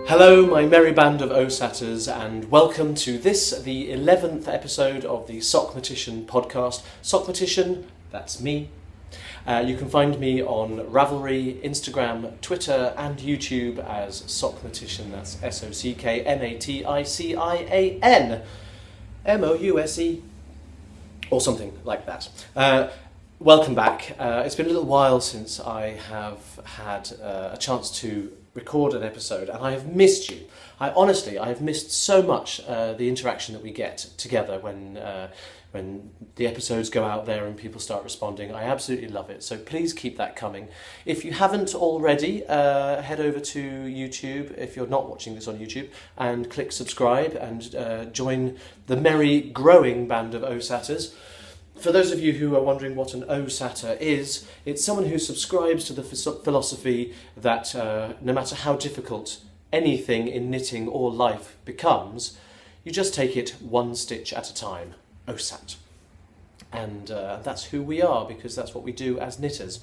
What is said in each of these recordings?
Hello, my merry band of O-Satters, and welcome to this, the 11th episode of the Sockmatician podcast. Sockmatician, that's me. You can find me on Ravelry, Instagram, Twitter, and YouTube as Sockmatician. That's Sockmatician, Mouse, or something like that. Welcome back. It's been a little while since I have had a chance to record an episode, and I have missed you. I have missed so much the interaction that we get together when the episodes go out there and people start responding. I absolutely love it, so please keep that coming. If you haven't already, head over to YouTube, if you're not watching this on YouTube, and click subscribe and join the merry growing band of O-Satters. For those of you who are wondering what an O-Satter is, it's someone who subscribes to the philosophy that no matter how difficult anything in knitting or life becomes, you just take it one stitch at a time. O-Sat. And that's who we are, because that's what we do as knitters.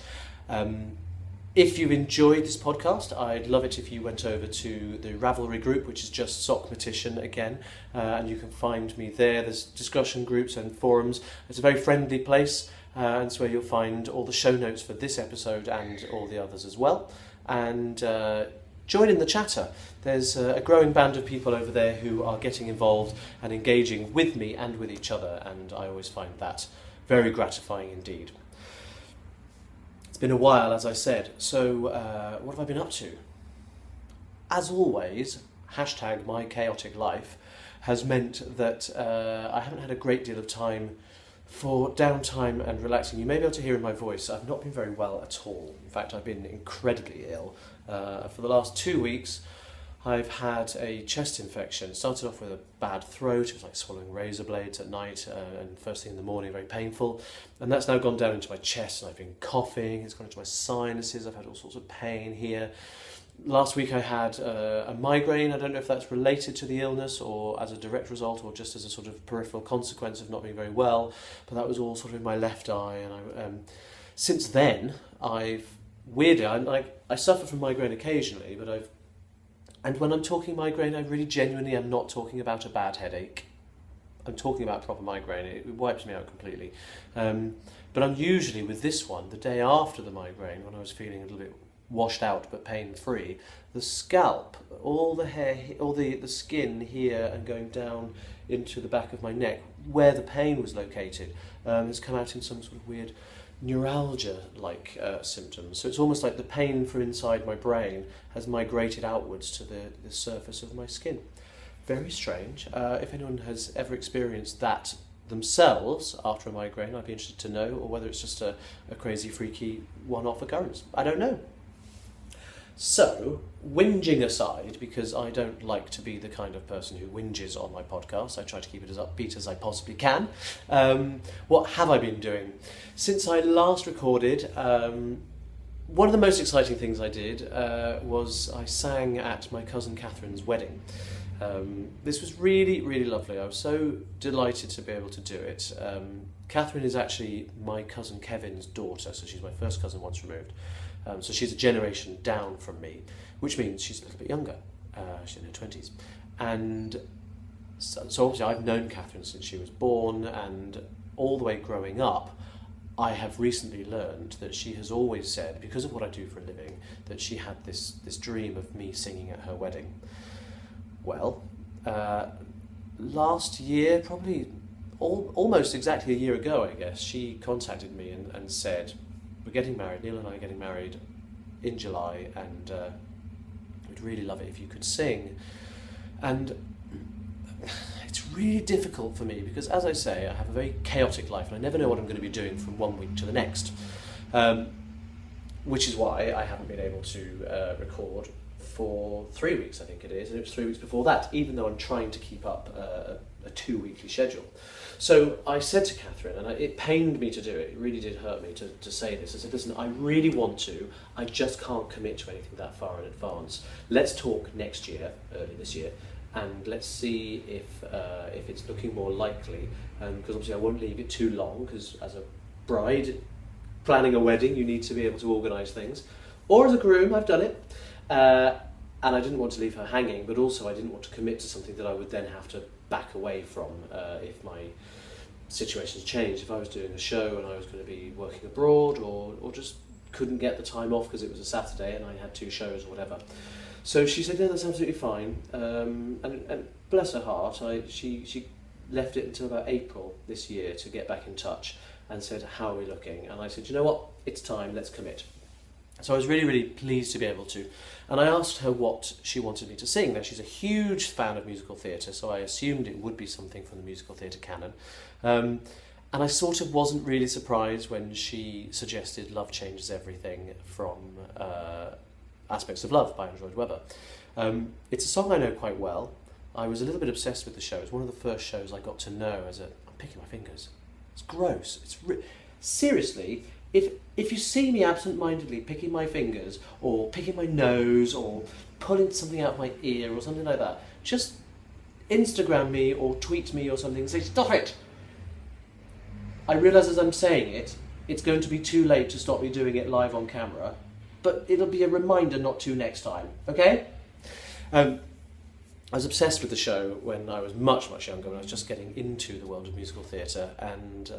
If you've enjoyed this podcast, I'd love it if you went over to the Ravelry group, which is just Sockmatician again, and you can find me there. There's discussion groups and forums. It's a very friendly place, and it's where you'll find all the show notes for this episode and all the others as well. And join in the chatter. There's a growing band of people over there who are getting involved and engaging with me and with each other, and I always find that very gratifying indeed. It's been a while, as I said, so what have I been up to? As always, hashtag my chaotic life has meant that I haven't had a great deal of time for downtime and relaxing. You may be able to hear in my voice, I've not been very well at all. In fact, I've been incredibly ill. For the last 2 weeks, I've had a chest infection. It started off with a bad throat. It was like swallowing razor blades at night, and first thing in the morning, very painful. And that's now gone down into my chest, and I've been coughing. It's gone into my sinuses. I've had all sorts of pain here. Last week I had a migraine. I don't know if that's related to the illness or as a direct result or just as a sort of peripheral consequence of not being very well. But that was all sort of in my left eye. And since then, I suffer from migraine occasionally, but and when I'm talking migraine, I really genuinely am not talking about a bad headache. I'm talking about proper migraine. It wipes me out completely. But I'm usually, with this one, the day after the migraine, when I was feeling a little bit washed out but pain-free, the scalp, all the hair, all the skin here and going down into the back of my neck, where the pain was located, has come out in some sort of weird neuralgia-like symptoms. So it's almost like the pain from inside my brain has migrated outwards to the surface of my skin. Very strange. If anyone has ever experienced that themselves after a migraine, I'd be interested to know, or whether it's just a crazy, freaky, one-off occurrence. I don't know. So, whinging aside, because I don't like to be the kind of person who whinges on my podcast, I try to keep it as upbeat as I possibly can. What have I been doing? Since I last recorded, one of the most exciting things I did was I sang at my cousin Catherine's wedding. This was really, really lovely. I was so delighted to be able to do it. Catherine is actually my cousin Kevin's daughter, so she's my first cousin once removed. So she's a generation down from me, which means she's a little bit younger. She's in her 20s. And so obviously I've known Catherine since she was born, and all the way growing up, I have recently learned that she has always said, because of what I do for a living, that she had this dream of me singing at her wedding. Well, last year, probably almost exactly a year ago, I guess, she contacted me and said, we're getting married, Neil and I are getting married in July, and we'd really love it if you could sing. And it's really difficult for me because, as I say, I have a very chaotic life and I never know what I'm going to be doing from one week to the next, which is why I haven't been able to record for 3 weeks, I think it is, and it was 3 weeks before that, even though I'm trying to keep up a 2-weekly schedule. So I said to Catherine, and it pained me to do it, it really did hurt me to say this, I said, listen, I really want to, I just can't commit to anything that far in advance. Let's talk next year, early this year, and let's see if it's looking more likely, because obviously I won't leave it too long, because as a bride planning a wedding, you need to be able to organise things, or as a groom, I've done it, and I didn't want to leave her hanging, but also I didn't want to commit to something that I would then have to back away from if my situations changed. If I was doing a show and I was going to be working abroad, or just couldn't get the time off because it was a Saturday and I had 2 shows or whatever. So she said, "No, that's absolutely fine." And bless her heart, she left it until about April this year to get back in touch and said, "How are we looking?" And I said, "You know what? It's time. Let's commit." So I was really, really pleased to be able to. And I asked her what she wanted me to sing. Now, she's a huge fan of musical theatre, so I assumed it would be something from the musical theatre canon. And I sort of wasn't really surprised when she suggested Love Changes Everything from Aspects of Love by Andrew Lloyd Webber. It's a song I know quite well. I was a little bit obsessed with the show. It was one of the first shows I got to know I'm picking my fingers. It's gross. Seriously, if you see me absent-mindedly picking my fingers or picking my nose or pulling something out my ear or something like that, just Instagram me or tweet me or something and say, "Stop it!" I realise as I'm saying it, it's going to be too late to stop me doing it live on camera, but it'll be a reminder not to next time, okay? I was obsessed with the show when I was much, much younger, when I was just getting into the world of musical theatre, and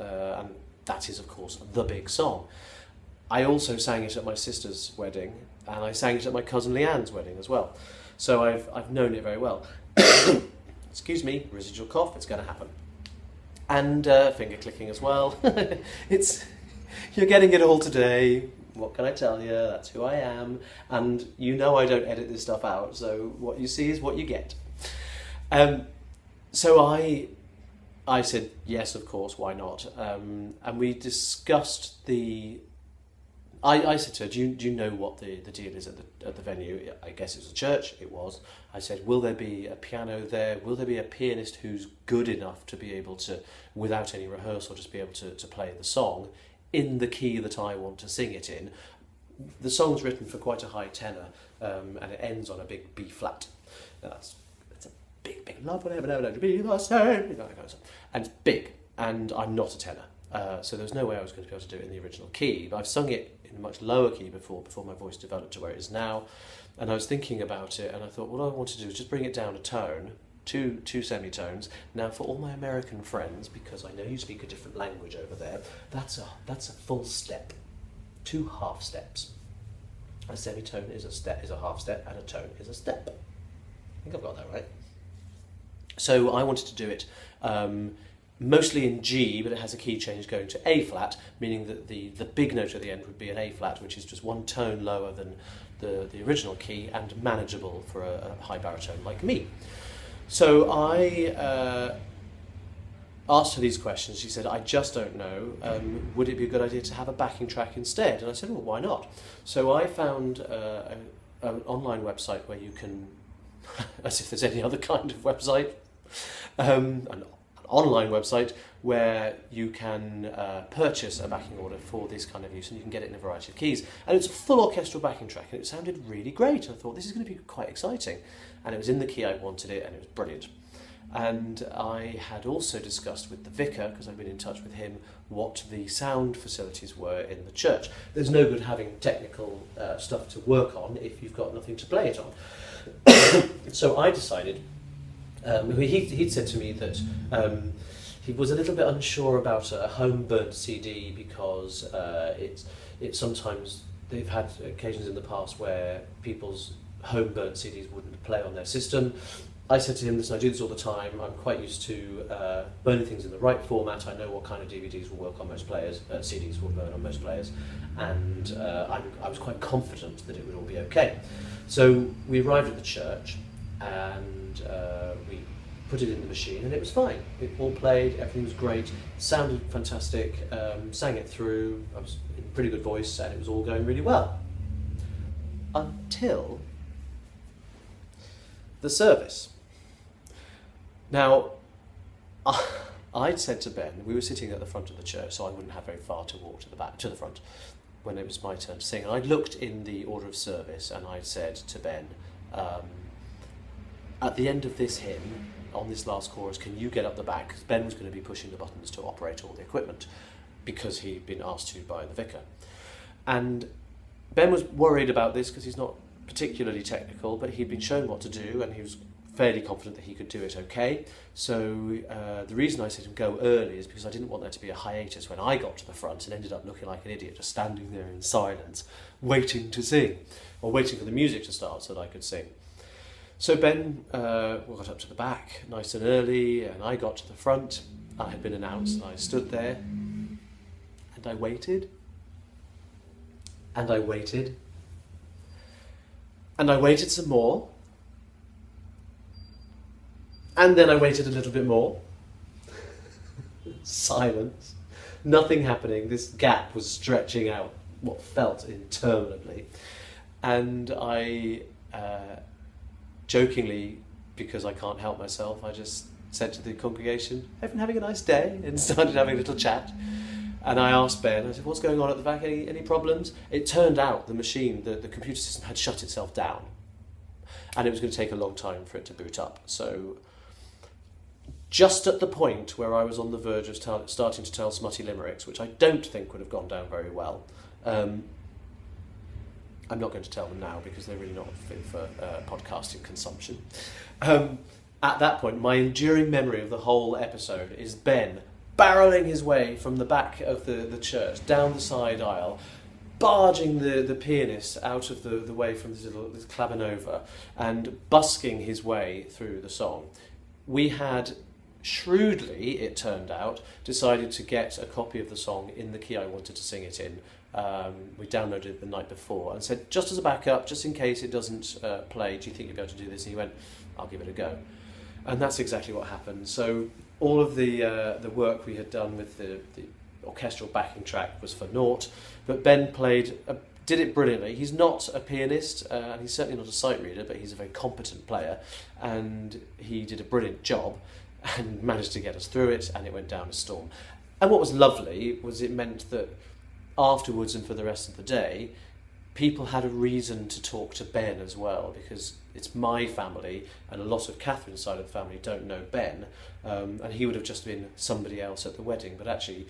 that is, of course, the big song. I also sang it at my sister's wedding, and I sang it at my cousin Leanne's wedding as well. So I've known it very well. Excuse me, residual cough, it's going to happen. And finger clicking as well. You're getting it all today. What can I tell you? That's who I am. And you know I don't edit this stuff out, so what you see is what you get. So I said, yes, of course, why not? And we discussed I said to her, do you know what the deal is at the venue? I guess it was a church. It was. I said, will there be a piano there? Will there be a pianist who's good enough to be able to, without any rehearsal, just be able to play the song in the key that I want to sing it in? The song's written for quite a high tenor, and it ends on a big B flat. Now that's a big, big love will never, never, never be the same. You know, and it's big, and I'm not a tenor. So there was no way I was going to be able to do it in the original key, but I've sung it in a much lower key before my voice developed to where it is now, and I was thinking about it, and I thought what I want to do is just bring it down a tone, two semitones. Now for all my American friends, because I know you speak a different language over there, that's a full step, 2 half steps. A semitone is a half step, and a tone is a step. I think I've got that right. So I wanted to do it mostly in G, but it has a key change going to A flat, meaning that the big note at the end would be an A flat, which is just 1 tone lower than the original key and manageable for a high baritone like me. So I asked her these questions. She said, "I just don't know. Would it be a good idea to have a backing track instead?" And I said, "Well, why not?" So I found an online website where you can, as if there's any other kind of website, an online website where you can purchase a backing order for this kind of use, and you can get it in a variety of keys. And it's a full orchestral backing track, and it sounded really great. I thought, this is going to be quite exciting. And it was in the key I wanted it, and it was brilliant. And I had also discussed with the vicar, because I've been in touch with him, what the sound facilities were in the church. There's no good having technical stuff to work on if you've got nothing to play it on. So I decided, he'd said to me that he was a little bit unsure about a home burnt CD because it's sometimes, they've had occasions in the past where people's home burnt CDs wouldn't play on their system. I said to him, listen, I do this all the time. I'm quite used to burning things in the right format. I know what kind of DVDs will work on most players, CDs will burn on most players, and I was quite confident that it would all be okay. So we arrived at the church, and we put it in the machine, and it was fine. It all played, everything was great, sounded fantastic, sang it through, I was in a pretty good voice, and it was all going really well. Until the service. Now, I'd said to Ben, we were sitting at the front of the church, so I wouldn't have very far to walk to the front when it was my turn to sing. And I'd looked in the order of service, and I'd said to Ben, at the end of this hymn, on this last chorus, can you get up the back? Because Ben was going to be pushing the buttons to operate all the equipment, because he'd been asked to by the vicar. And Ben was worried about this because he's not particularly technical, but he'd been shown what to do and he was fairly confident that he could do it okay. So the reason I said to him go early is because I didn't want there to be a hiatus when I got to the front and ended up looking like an idiot, just standing there in silence, waiting to sing, or waiting for the music to start so that I could sing. So Ben got up to the back nice and early, and I got to the front. I had been announced, and I stood there, and I waited, and I waited, and I waited some more. And then I waited a little bit more. Silence. Nothing happening. This gap was stretching out what felt interminably. And I, jokingly, because I can't help myself, I just said to the congregation, "Everyone having a nice day?" and started having a little chat. And I asked Ben, I said, "What's going on at the back? Any problems?" It turned out the machine, the computer system had shut itself down. And it was going to take a long time for it to boot up. So just at the point where I was on the verge of starting to tell smutty limericks, which I don't think would have gone down very well, I'm not going to tell them now because they're really not fit for podcasting consumption. At that point, my enduring memory of the whole episode is Ben barreling his way from the back of the church, down the side aisle, barging the pianist out of the way from this clavinova, and busking his way through the song. We had shrewdly, it turned out, decided to get a copy of the song in the key I wanted to sing it in. We downloaded it the night before and said, just as a backup, just in case it doesn't play, do you think you'll be able to do this? And he went, "I'll give it a go." And that's exactly what happened. So all of the work we had done with the orchestral backing track was for naught, but Ben did it brilliantly. He's not a pianist, and he's certainly not a sight reader, but he's a very competent player, and he did a brilliant job and managed to get us through it, and it went down a storm. And what was lovely was it meant that afterwards and for the rest of the day, people had a reason to talk to Ben as well, because it's my family, and a lot of Catherine's side of the family don't know Ben, and he would have just been somebody else at the wedding, but actually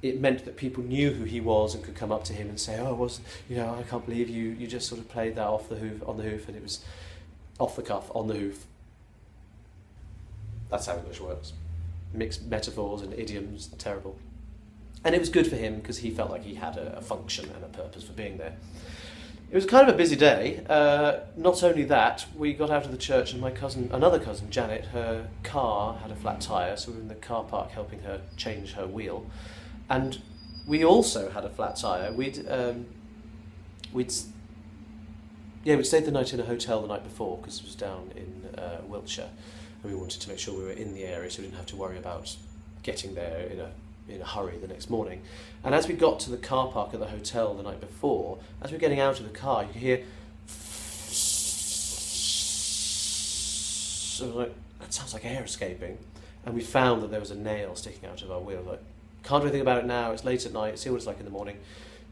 it meant that people knew who he was and could come up to him and say, "Oh, I can't believe you just sort of played that on the hoof," and it was off the cuff, on the hoof. That's how English works. Mixed metaphors and idioms, terrible. And it was good for him because he felt like he had a function and a purpose for being there. It was kind of a busy day. Not only that, we got out of the church and another cousin, Janet, her car had a flat tyre, so we were in the car park helping her change her wheel. And we also had a flat tyre. We'd stayed the night in a hotel the night before because it was down in Wiltshire, and we wanted to make sure we were in the area so we didn't have to worry about getting there in a hurry the next morning. And as we got to the car park at the hotel the night before, as we were getting out of the car, you could hear, so like, that sounds like air escaping. And we found that there was a nail sticking out of our wheel. Like, can't do anything about it now, it's late at night, see what it's like in the morning.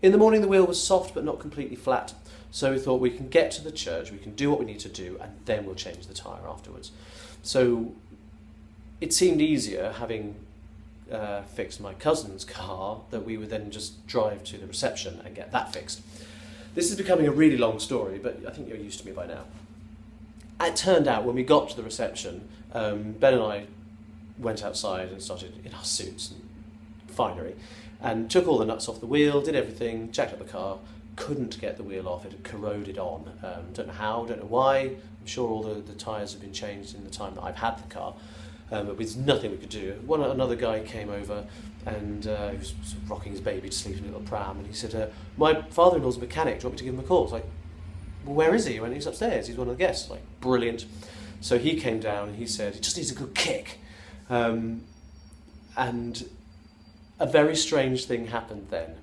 In the morning the wheel was soft but not completely flat, so we thought we can get to the church, we can do what we need to do, and then we'll change the tyre afterwards. So it seemed easier, having fixed my cousin's car, that we would then just drive to the reception and get that fixed. This is becoming a really long story, but I think you're used to me by now. It turned out when we got to the reception, Ben and I went outside and started in our suits and finery, and took all the nuts off the wheel, did everything, jacked up the car, couldn't get the wheel off, it had corroded on. Don't know how, don't know why. I'm sure all the tyres have been changed in the time that I've had the car, but there's nothing we could do. Another guy came over, and he was sort of rocking his baby to sleep in a little pram, and he said, "My father-in-law's a mechanic, do you want me to give him a call?" I was like, "Well, where is he?" He went, "He's upstairs, he's one of the guests." Like, brilliant. So he came down and he said, "He just needs a good kick." And a very strange thing happened then.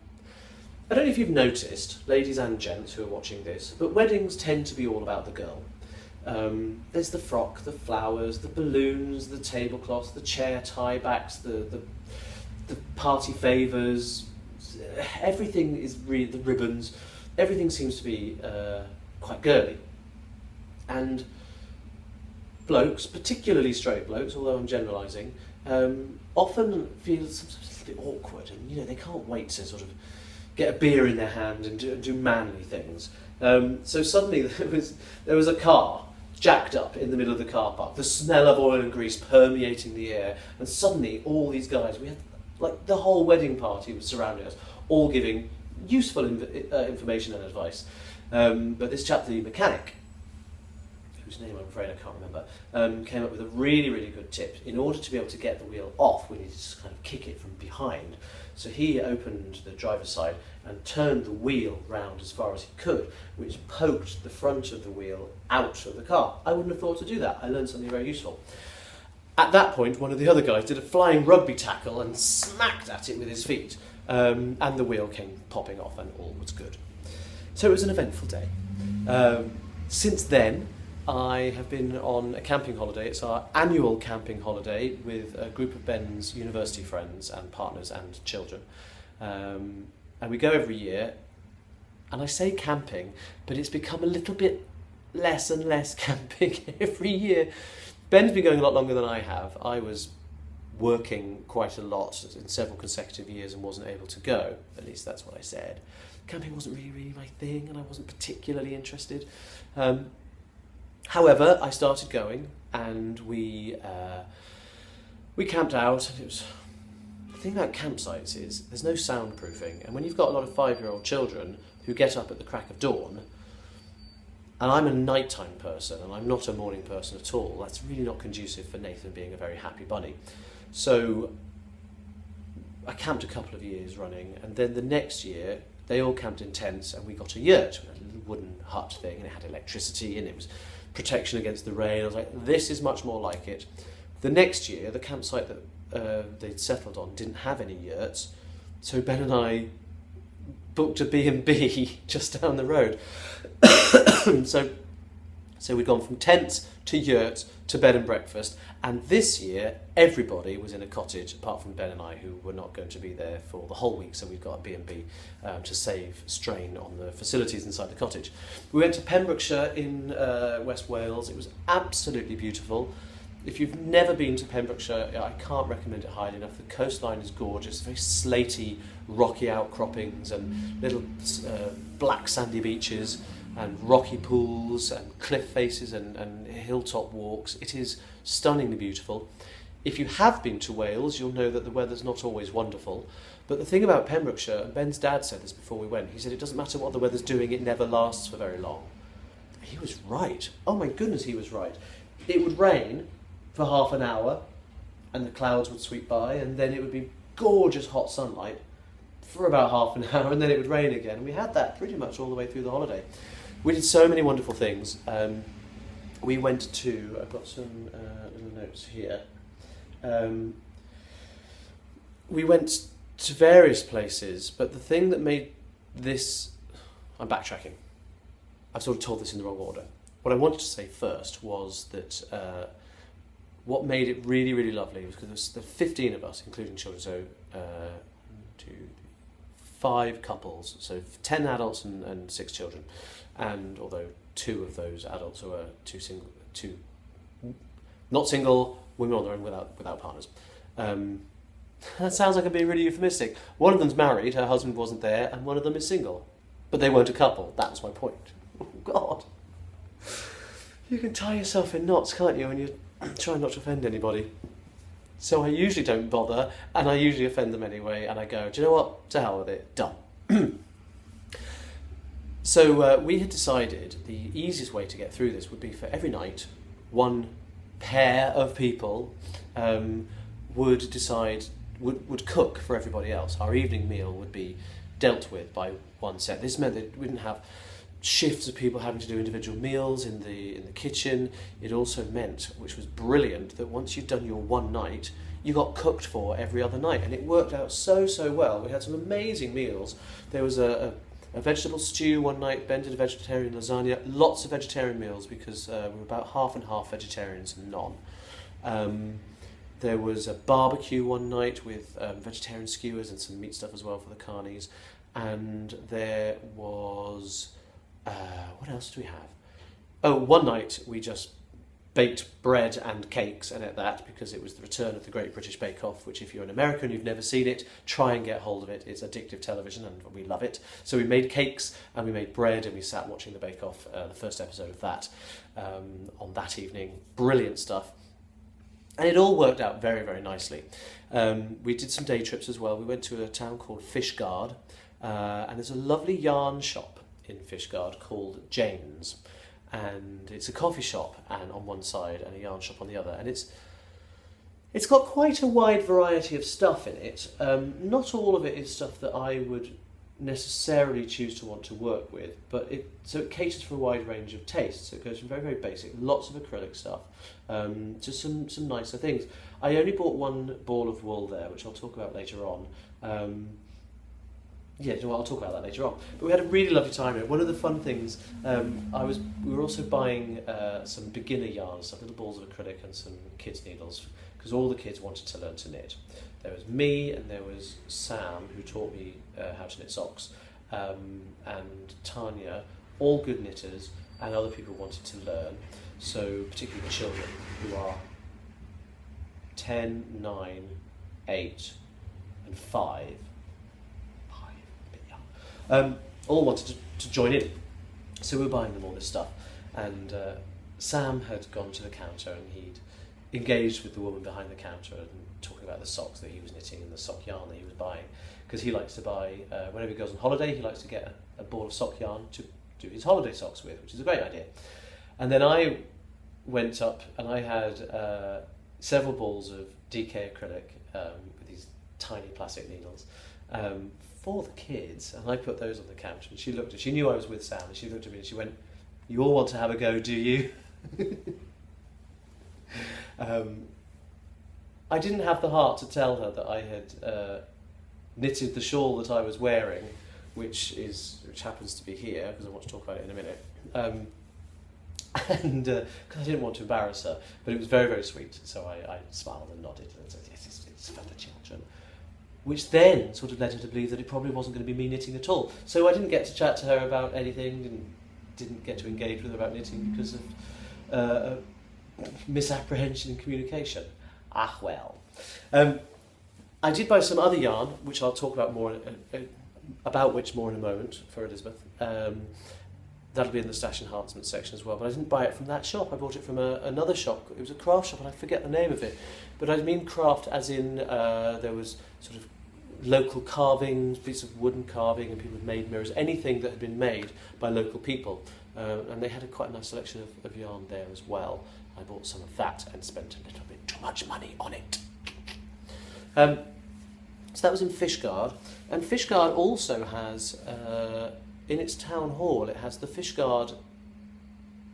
I don't know if you've noticed, ladies and gents who are watching this, but weddings tend to be all about the girl. There's the frock, the flowers, the balloons, the tablecloths, the chair tie-backs, the party favours, everything is really, the ribbons, everything seems to be quite girly. And blokes, particularly straight blokes, although I'm generalising, often feel sometimes a little bit awkward, and they can't wait to sort of get a beer in their hand and do manly things. So suddenly there was a car jacked up in the middle of the car park, the smell of oil and grease permeating the air, and suddenly all these guys, we had like the whole wedding party was surrounding us, all giving useful information and advice. But this chap, the mechanic, whose name I'm afraid I can't remember, came up with a really, really good tip. In order to be able to get the wheel off, we needed to kind of kick it from behind. So he opened the driver's side and turned the wheel round as far as he could, which poked the front of the wheel out of the car. I wouldn't have thought to do that. I learned something very useful. At that point, one of the other guys did a flying rugby tackle and smacked at it with his feet, and the wheel came popping off and all was good. So it was an eventful day. Since then, I have been on a camping holiday. It's our annual camping holiday with a group of Ben's university friends and partners and children. And we go every year. And I say camping, but it's become a little bit less and less camping every year. Ben's been going a lot longer than I have. I was working quite a lot in several consecutive years and wasn't able to go. At least that's what I said. Camping wasn't really my thing, and I wasn't particularly interested. However, I started going, and we camped out. And it was, the thing about campsites is there's no soundproofing, and when you've got a lot of 5-year-old children who get up at the crack of dawn, and I'm a nighttime person, and I'm not a morning person at all, that's really not conducive for Nathan being a very happy bunny. So I camped a couple of years running, and then the next year they all camped in tents, and we got a yurt, a little wooden hut thing, and it had electricity, and it was protection against the rain. I was like, this is much more like it. The next year, the campsite that they'd settled on didn't have any yurts, so Ben and I booked a B&B just down the road. So we'd gone from tents to yurts to bed and breakfast, and this year everybody was in a cottage apart from Ben and I, who were not going to be there for the whole week, so we've got a B&B to save strain on the facilities inside the cottage. We went to Pembrokeshire in West Wales. It was absolutely beautiful. If you've never been to Pembrokeshire, I can't recommend it highly enough. The coastline is gorgeous, very slaty, rocky outcroppings and little black sandy beaches and rocky pools and cliff faces and hilltop walks. It is stunningly beautiful. If you have been to Wales, you'll know that the weather's not always wonderful. But the thing about Pembrokeshire, and Ben's dad said this before we went, he said it doesn't matter what the weather's doing, it never lasts for very long. He was right. Oh my goodness, he was right. It would rain for half an hour and the clouds would sweep by, and then it would be gorgeous hot sunlight for about half an hour, and then it would rain again. We had that pretty much all the way through the holiday. We did so many wonderful things. We went to, I've got some little notes here. We went to various places, but the thing that made this, I'm backtracking. I've sort of told this in the wrong order. What I wanted to say first was that what made it really, really lovely was because there were 15 of us, including children, so 5 couples, so 10 adults and 6 children. And although 2 of those adults were two not single, women on their own without partners. That sounds like I'm being really euphemistic. One of them's married, her husband wasn't there, and one of them is single. But they weren't a couple, that's my point. Oh God. You can tie yourself in knots, can't you, when you're trying not to offend anybody. So I usually don't bother, and I usually offend them anyway, and I go, do you know what, to hell with it, done. So we had decided the easiest way to get through this would be for every night, one pair of people would cook for everybody else. Our evening meal would be dealt with by one set. This meant that we didn't have shifts of people having to do individual meals in the kitchen. It also meant, which was brilliant, that once you'd done your one night, you got cooked for every other night, and it worked out so well. We had some amazing meals. There was a vegetable stew one night, Ben did a vegetarian lasagna, lots of vegetarian meals because we're about half and half vegetarians and non. There was a barbecue one night with vegetarian skewers and some meat stuff as well for the carnies, and there was, what else did we have? Oh, one night we just baked bread and cakes, and at that, because it was the return of the Great British Bake Off, which if you're an American and you've never seen it, try and get hold of it. It's addictive television and we love it. So we made cakes and we made bread and we sat watching the Bake Off, the first episode of that, on that evening. Brilliant stuff. And it all worked out very, very nicely. We did some day trips as well. We went to a town called Fishguard, and there's a lovely yarn shop in Fishguard called Jane's. And it's a coffee shop and on one side and a yarn shop on the other. And it's got quite a wide variety of stuff in it. Not all of it is stuff that I would necessarily choose to want to work with, but it caters for a wide range of tastes. It goes from very, very basic, lots of acrylic stuff, to some nicer things. I only bought one ball of wool there, which I'll talk about later on. I'll talk about that later on. But we had a really lovely time here. One of the fun things, we were also buying some beginner yarns, some little balls of acrylic and some kids' needles, because all the kids wanted to learn to knit. There was me and there was Sam, who taught me how to knit socks, and Tanya, all good knitters, and other people wanted to learn. So particularly the children, who are 10, 9, 8 and 5, all wanted to join in. So we were buying them all this stuff, and Sam had gone to the counter and he'd engaged with the woman behind the counter and talking about the socks that he was knitting and the sock yarn that he was buying, because he likes to buy, whenever he goes on holiday, he likes to get a ball of sock yarn to do his holiday socks with, which is a great idea. And then I went up and I had several balls of DK acrylic with these tiny plastic needles, for the kids, and I put those on the counter, and she knew I was with Sam, and she looked at me and she went, "You all want to have a go, do you?" I didn't have the heart to tell her that I had knitted the shawl that I was wearing, which happens to be here, because I want to talk about it in a minute, and because I didn't want to embarrass her, but it was very, very sweet, so I smiled and nodded and said, "Yes, it's for the children," which then sort of led her to believe that it probably wasn't going to be me knitting at all. So I didn't get to chat to her about anything, didn't get to engage with her about knitting because of misapprehension in communication. Ah, well. I did buy some other yarn, which I'll talk about more in a moment for Elizabeth. That'll be in the stash enhancement section as well, but I didn't buy it from that shop. I bought it from another shop. It was a craft shop and I forget the name of it, but I mean craft as in there was sort of local carvings, bits of wooden carving, and people had made mirrors, anything that had been made by local people, and they had quite a nice selection of yarn there as well. I bought some of that and spent a little bit too much money on it. So that was in Fishguard, and Fishguard also has in its town hall, it has the Fishguard,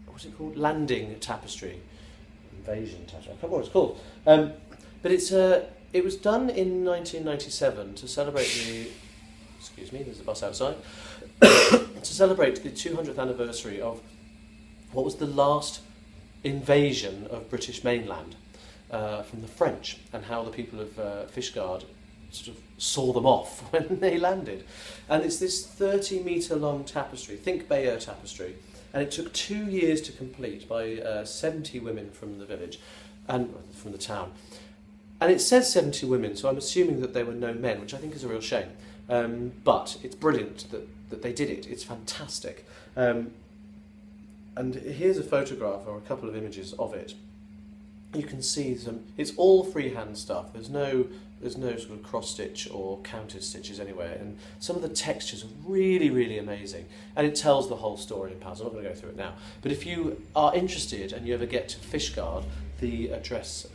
what's it called? Landing tapestry. Invasion tapestry, I can't remember what it's called. But it was done in 1997 to celebrate there's a bus outside, to celebrate the 200th anniversary of what was the last invasion of British mainland from the French, and how the people of Fishguard sort of saw them off when they landed. And it's this 30-metre long tapestry, think Bayeux tapestry, and it took 2 years to complete by 70 women from the village and from the town. And it says 70 women, so I'm assuming that there were no men, which I think is a real shame. But it's brilliant that they did it. It's fantastic. And here's a photograph or a couple of images of it. You can see it's all freehand stuff. There's no sort of cross stitch or counted stitches anywhere, and some of the textures are really, really amazing, and it tells the whole story in pounds. I'm not going to go through it now, but if you are interested and you ever get to Fishguard, the address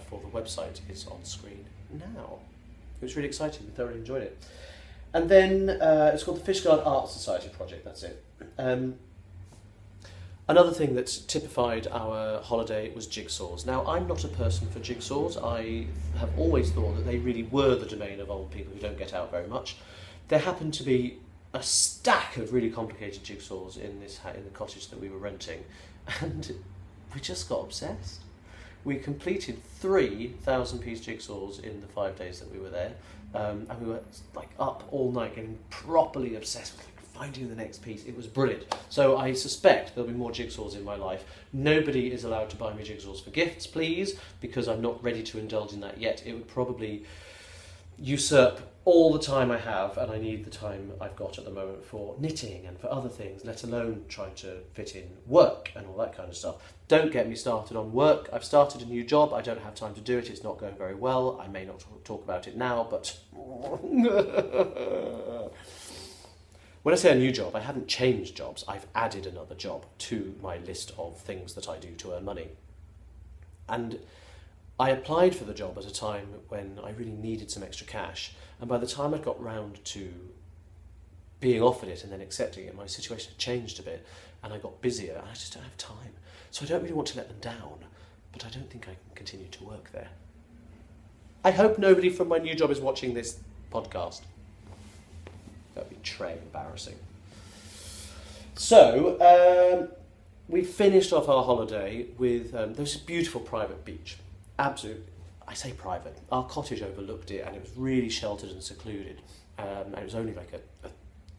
for the website is on screen now. It was really exciting. I thoroughly enjoyed it. And then it's called the Fishguard Art Society project. That's it. Another thing that typified our holiday was jigsaws. Now, I'm not a person for jigsaws. I have always thought that they really were the domain of old people who don't get out very much. There happened to be a stack of really complicated jigsaws in the cottage that we were renting, and we just got obsessed. We completed 3,000-piece jigsaws in the 5 days that we were there, and we were like up all night getting properly obsessed with finding the next piece. It was brilliant. So I suspect there'll be more jigsaws in my life. Nobody is allowed to buy me jigsaws for gifts, please, because I'm not ready to indulge in that yet. It would probably usurp all the time I have, and I need the time I've got at the moment for knitting and for other things, let alone trying to fit in work and all that kind of stuff. Don't get me started on work. I've started a new job. I don't have time to do it. It's not going very well. I may not talk about it now, but when I say a new job, I haven't changed jobs. I've added another job to my list of things that I do to earn money. And I applied for the job at a time when I really needed some extra cash, and by the time I got round to being offered it and then accepting it, my situation had changed a bit, and I got busier, and I just don't have time. So I don't really want to let them down, but I don't think I can continue to work there. I hope nobody from my new job is watching this podcast. That would be embarrassing. So, we finished off our holiday with, there was a beautiful private beach. Absolutely, I say private. Our cottage overlooked it, and it was really sheltered and secluded. And it was only like a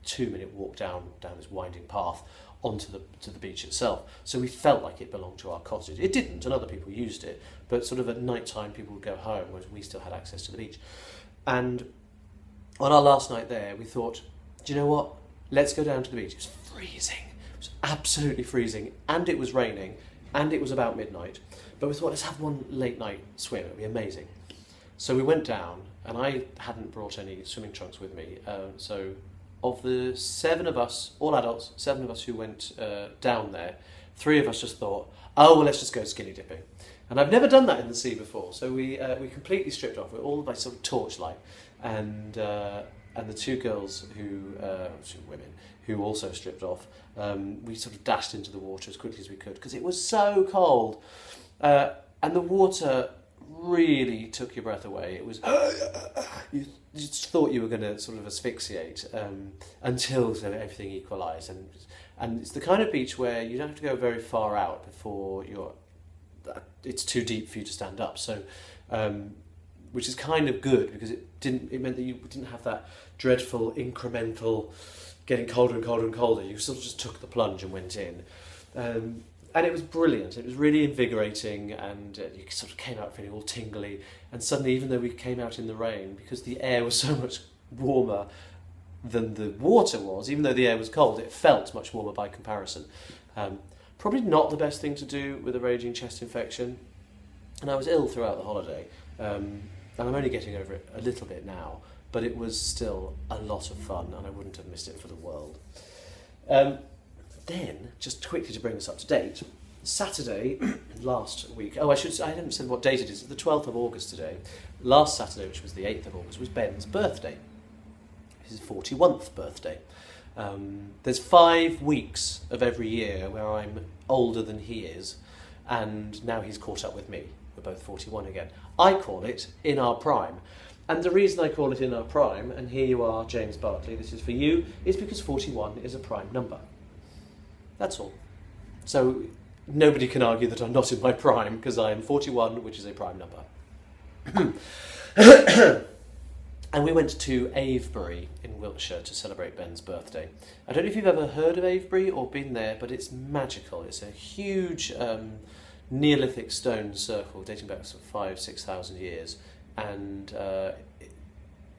2-minute walk down this winding path onto the beach itself. So we felt like it belonged to our cottage. It didn't, and other people used it. But sort of at night time, people would go home, whereas we still had access to the beach. And on our last night there, we thought, do you know what? Let's go down to the beach. It was freezing. It was absolutely freezing, and it was raining, and it was about midnight. But we thought, let's have one late night swim. It'd be amazing. So we went down, and I hadn't brought any swimming trunks with me. So of the 7 of us, all adults, 7 of us who went down there, 3 of us just thought, oh, well, let's just go skinny dipping. And I've never done that in the sea before. So we completely stripped off. We're all by sort of torchlight, and the 2 girls who, 2 women, who also stripped off, we sort of dashed into the water as quickly as we could because it was so cold. And the water really took your breath away. It was, you just thought you were going to sort of asphyxiate until everything equalised. And it's the kind of beach where you don't have to go very far out before it's too deep for you to stand up. So, which is kind of good because it meant that you didn't have that dreadful incremental getting colder and colder and colder. You sort of just took the plunge and went in. And it was brilliant. It was really invigorating, and you sort of came out feeling all tingly. And suddenly, even though we came out in the rain, because the air was so much warmer than the water was, even though the air was cold, it felt much warmer by comparison. Probably not the best thing to do with a raging chest infection. And I was ill throughout the holiday. And I'm only getting over it a little bit now, but it was still a lot of fun, and I wouldn't have missed it for the world. Then, just quickly to bring us up to date, Saturday last week, I haven't said what date it is, it's the 12th of August today. Last Saturday, which was the 8th of August, was Ben's birthday. His 41st birthday. There's 5 weeks of every year where I'm older than he is, and now he's caught up with me. We're both 41 again. I call it in our prime. And the reason I call it in our prime, and here you are, James Barclay, this is for you, is because 41 is a prime number. That's all. So nobody can argue that I'm not in my prime because I am 41, which is a prime number. And we went to Avebury in Wiltshire to celebrate Ben's birthday. I don't know if you've ever heard of Avebury or been there, but it's magical. It's a huge Neolithic stone circle dating back to 5,000-6,000 years. And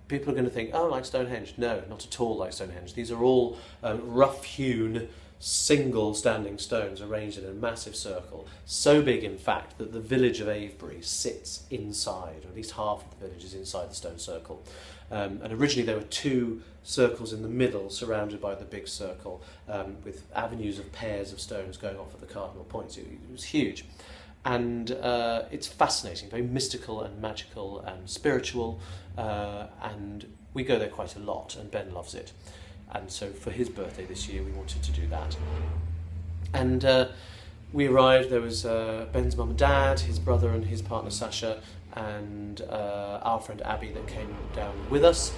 people are going to think, oh, like Stonehenge. No, not at all like Stonehenge. These are all rough-hewn, single standing stones arranged in a massive circle, so big in fact that the village of Avebury sits inside, or at least half of the village is inside the stone circle. And originally there were 2 circles in the middle surrounded by the big circle, with avenues of pairs of stones going off at the cardinal points. It was huge. And it's fascinating, very mystical and magical and spiritual, and we go there quite a lot, and Ben loves it. And so for his birthday this year, we wanted to do that. And we arrived, there was Ben's mum and dad, his brother and his partner Sasha, and our friend Abby that came down with us.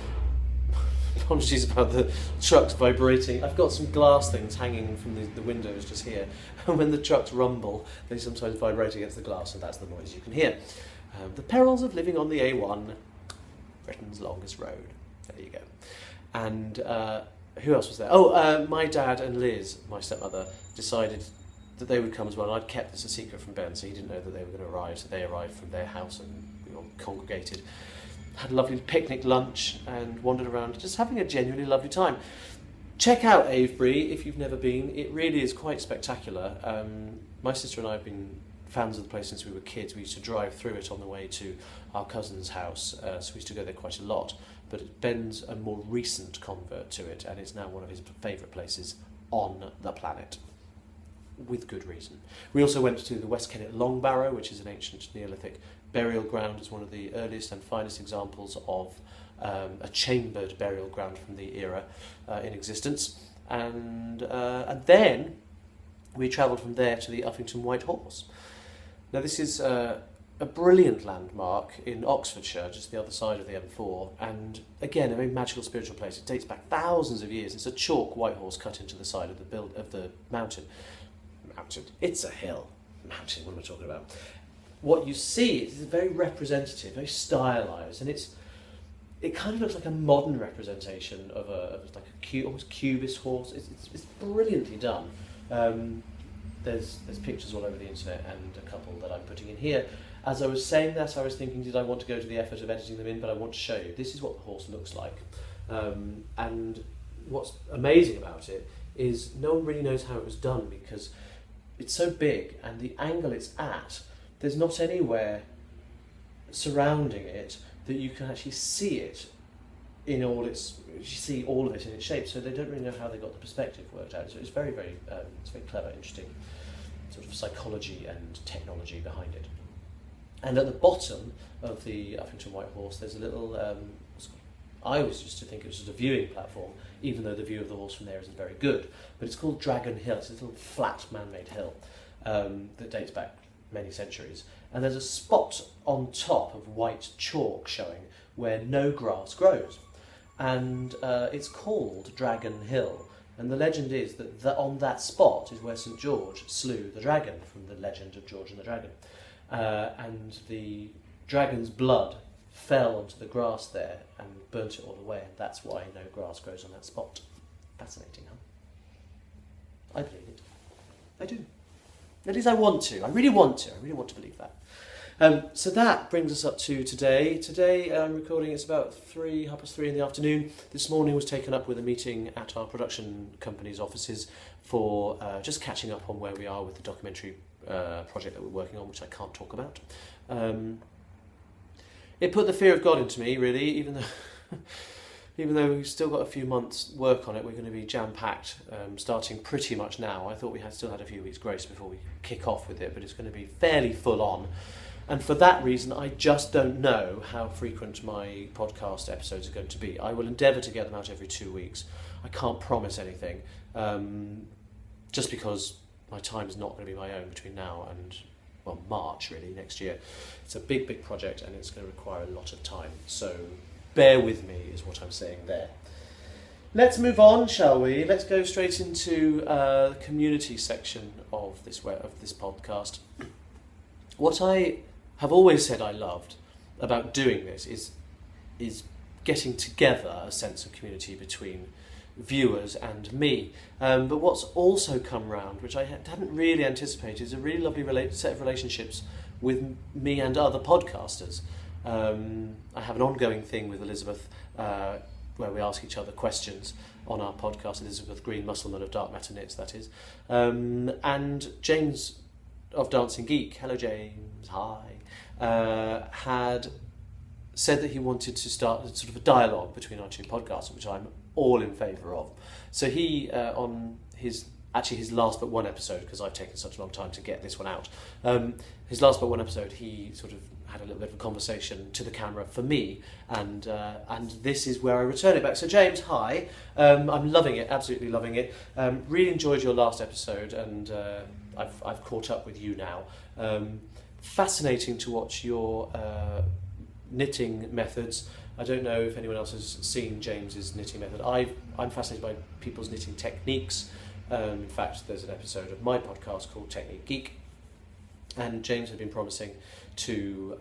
Apologies about the trucks vibrating. I've got some glass things hanging from the windows just here. And when the trucks rumble, they sometimes vibrate against the glass, and that's the noise you can hear. The perils of living on the A1, Britain's longest road. There you go. And who else was there? Oh, my dad and Liz, my stepmother, decided that they would come as well. I'd kept this a secret from Ben, so he didn't know that they were going to arrive. So they arrived from their house, and we all congregated, had a lovely picnic lunch, and wandered around, just having a genuinely lovely time. Check out Avebury if you've never been. It really is quite spectacular. My sister and I have been fans of the place since we were kids. We used to drive through it on the way to our cousin's house, so we used to go there quite a lot. But Ben's a more recent convert to it, and it's now one of his favourite places on the planet, with good reason. We also went to the West Kennet Long Barrow, which is an ancient Neolithic burial ground. It's one of the earliest and finest examples of a chambered burial ground from the era in existence. And then we travelled from there to the Uffington White Horse. Now this is a brilliant landmark in Oxfordshire, just the other side of the M4, and again a very magical spiritual place. It dates back thousands of years. It's a chalk white horse cut into the side of the mountain. It's a hill. Mountain, what am I talking about? What you see is very representative, very stylised, and it kind of looks like a modern representation of like a almost cubist horse. It's brilliantly done. There's pictures all over the internet, and a couple that I'm putting in here. As I was saying that, I was thinking, did I want to go to the effort of editing them in? But I want to show you. This is what the horse looks like. And what's amazing about it is no one really knows how it was done, because it's so big, and the angle it's at, there's not anywhere surrounding it that you can actually see it in all its, you see all of it in its shape, so they don't really know how they got the perspective worked out. So it's very, very, it's very clever, interesting sort of psychology and technology behind it. And at the bottom of the Uffington White Horse, there's a little, I always used to think it was just a viewing platform, even though the view of the horse from there isn't very good. But it's called Dragon Hill. It's a little flat man-made hill that dates back many centuries. And there's a spot on top of white chalk showing where no grass grows. And it's called Dragon Hill. And the legend is that on that spot is where St. George slew the dragon, from the legend of George and the Dragon. And the dragon's blood fell onto the grass there and burnt it all away, and that's why no grass grows on that spot. Fascinating, huh? I believe it. I do. At least I want to. I really want to. I really want to believe that. So that brings us up to today. Today I'm recording, it's about 3:30 in the afternoon. This morning was taken up with a meeting at our production company's offices for just catching up on where we are with the documentary project that we're working on, which I can't talk about. It put the fear of God into me, really, even though we've still got a few months' work on it. We're going to be jam-packed, starting pretty much now. I thought we still had a few weeks' grace before we kick off with it, but it's going to be fairly full-on. And for that reason, I just don't know how frequent my podcast episodes are going to be. I will endeavour to get them out every 2 weeks. I can't promise anything, just because my time is not going to be my own between now and, well, March, really, next year. It's a big, big project, and it's going to require a lot of time. So bear with me, is what I'm saying there. Let's move on, shall we? Let's go straight into the community section of this podcast. What I have always said I loved about doing this is getting together a sense of community between viewers and me. But what's also come round, which I hadn't really anticipated, is a really lovely set of relationships with me and other podcasters. I have an ongoing thing with Elizabeth where we ask each other questions on our podcast, Elizabeth Green, Musselman of Dark Matter Knits, that is. And James of Dancing Geek, hello James, hi, had said that he wanted to start sort of a dialogue between our two podcasts, which I'm all in favour of. So he, on his last but one episode, because I've taken such a long time to get this one out, his last but one episode, he sort of had a little bit of a conversation to the camera for me, and this is where I return it back. So James, hi, I'm loving it, absolutely loving it. Really enjoyed your last episode, and I've caught up with you now. Fascinating to watch your knitting methods. I don't know if anyone else has seen James's knitting method. I'm fascinated by people's knitting techniques. In fact, there's an episode of my podcast called Technique Geek, and James had been promising to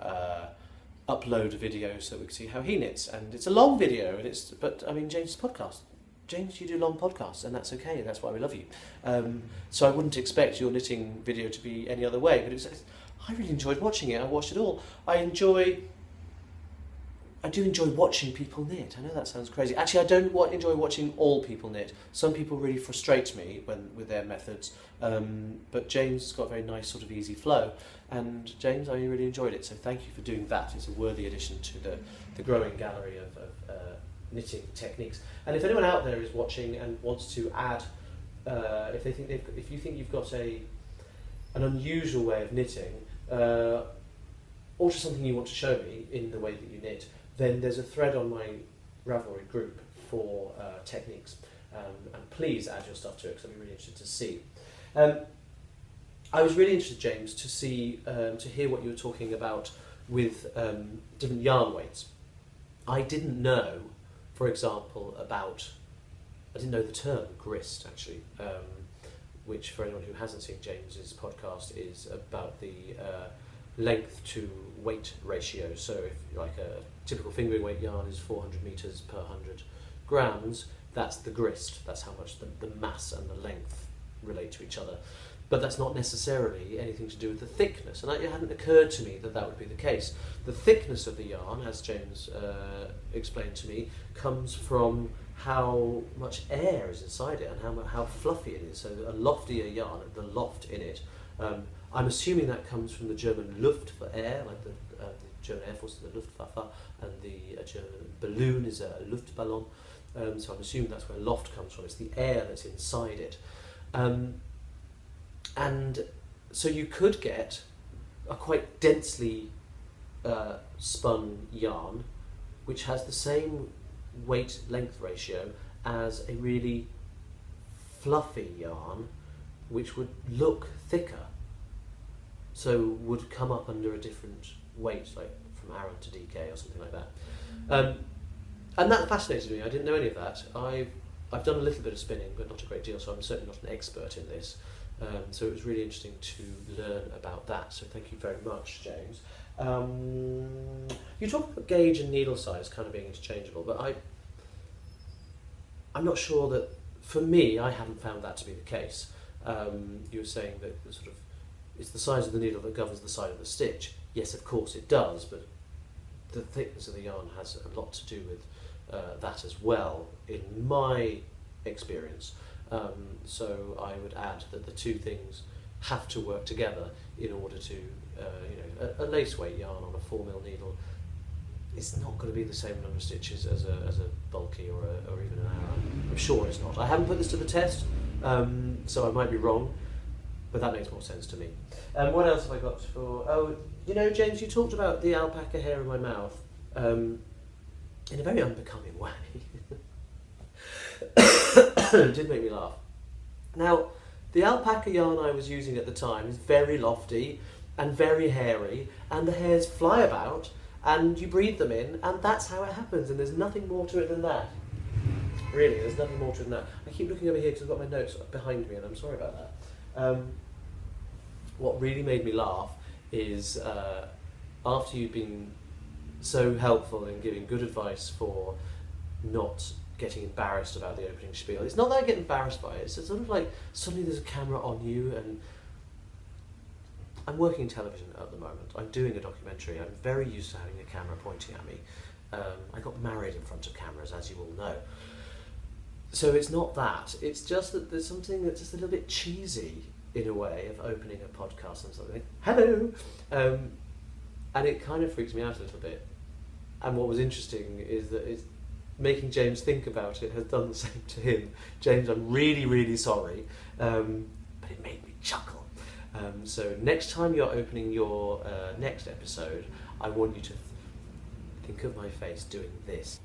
upload a video so that we could see how he knits. And it's a long video, but I mean, James's podcast, James, you do long podcasts, and that's okay. That's why we love you. So I wouldn't expect your knitting video to be any other way. But I really enjoyed watching it. I watched it all. I do enjoy watching people knit. I know that sounds crazy. Actually, I don't enjoy watching all people knit. Some people really frustrate me with their methods. But James has got a very nice sort of easy flow. And James, I really enjoyed it. So thank you for doing that. It's a worthy addition to the growing gallery of knitting techniques. And if anyone out there is watching and wants to add, if you think you've got an unusual way of knitting, or just something you want to show me in the way that you knit, then there's a thread on my Ravelry group for techniques, and please add your stuff to it because I'd be really interested to see. I was really interested, James, to hear what you were talking about with different yarn weights. I didn't know, for example, I didn't know the term grist, actually, which for anyone who hasn't seen James's podcast is about the length to weight ratio. So if like a typical fingering weight yarn is 400 meters per 100 grams, that's the grist. That's how much the mass and the length relate to each other. But that's not necessarily anything to do with the thickness, and it hadn't occurred to me that would be the case. The thickness of the yarn, as James explained to me, comes from how much air is inside it and how fluffy it is. So a loftier yarn, the loft in it, I'm assuming that comes from the German Luft for air, like the German Air Force is the Luftwaffe, and the German balloon is a Luftballon. So I'm assuming that's where loft comes from. It's the air that's inside it. And so you could get a quite densely spun yarn which has the same weight-length ratio as a really fluffy yarn which would look thicker, so would come up under a different weight, like from Aran to DK or something like that. And that fascinated me. I didn't know any of that. I've done a little bit of spinning, but not a great deal, so I'm certainly not an expert in this. So it was really interesting to learn about that, so thank you very much, James. You talk about gauge and needle size kind of being interchangeable, but I'm not sure that, for me, I haven't found that to be the case. You were saying that it's the size of the needle that governs the size of the stitch. Yes, of course it does, but the thickness of the yarn has a lot to do with that as well, in my experience. So I would add that the two things have to work together in order to, a lace weight yarn on a 4mm needle, it's not going to be the same number of stitches as a bulky or even an Aran. I'm sure it's not. I haven't put this to the test, so I might be wrong, but that makes more sense to me. What else have I got for? Oh, James, you talked about the alpaca hair in my mouth in a very unbecoming way. It did make me laugh. Now, the alpaca yarn I was using at the time is very lofty and very hairy, and the hairs fly about, and you breathe them in, and that's how it happens, and there's nothing more to it than that. Really, there's nothing more to it than that. I keep looking over here because I've got my notes behind me, and I'm sorry about that. What really made me laugh is after you've been so helpful in giving good advice for not getting embarrassed about the opening spiel. It's not that I get embarrassed by it, it's sort of like suddenly there's a camera on you, and I'm working in television at the moment. I'm doing a documentary. I'm very used to having a camera pointing at me. I got married in front of cameras, as you all know. So it's not that. It's just that there's something that's just a little bit cheesy in a way of opening a podcast and something. Hello! And it kind of freaks me out a little bit. And what was interesting is that it's making James think about it has done the same to him. James, I'm really, really sorry, but it made me chuckle. So next time you're opening your next episode, I want you to think of my face doing this.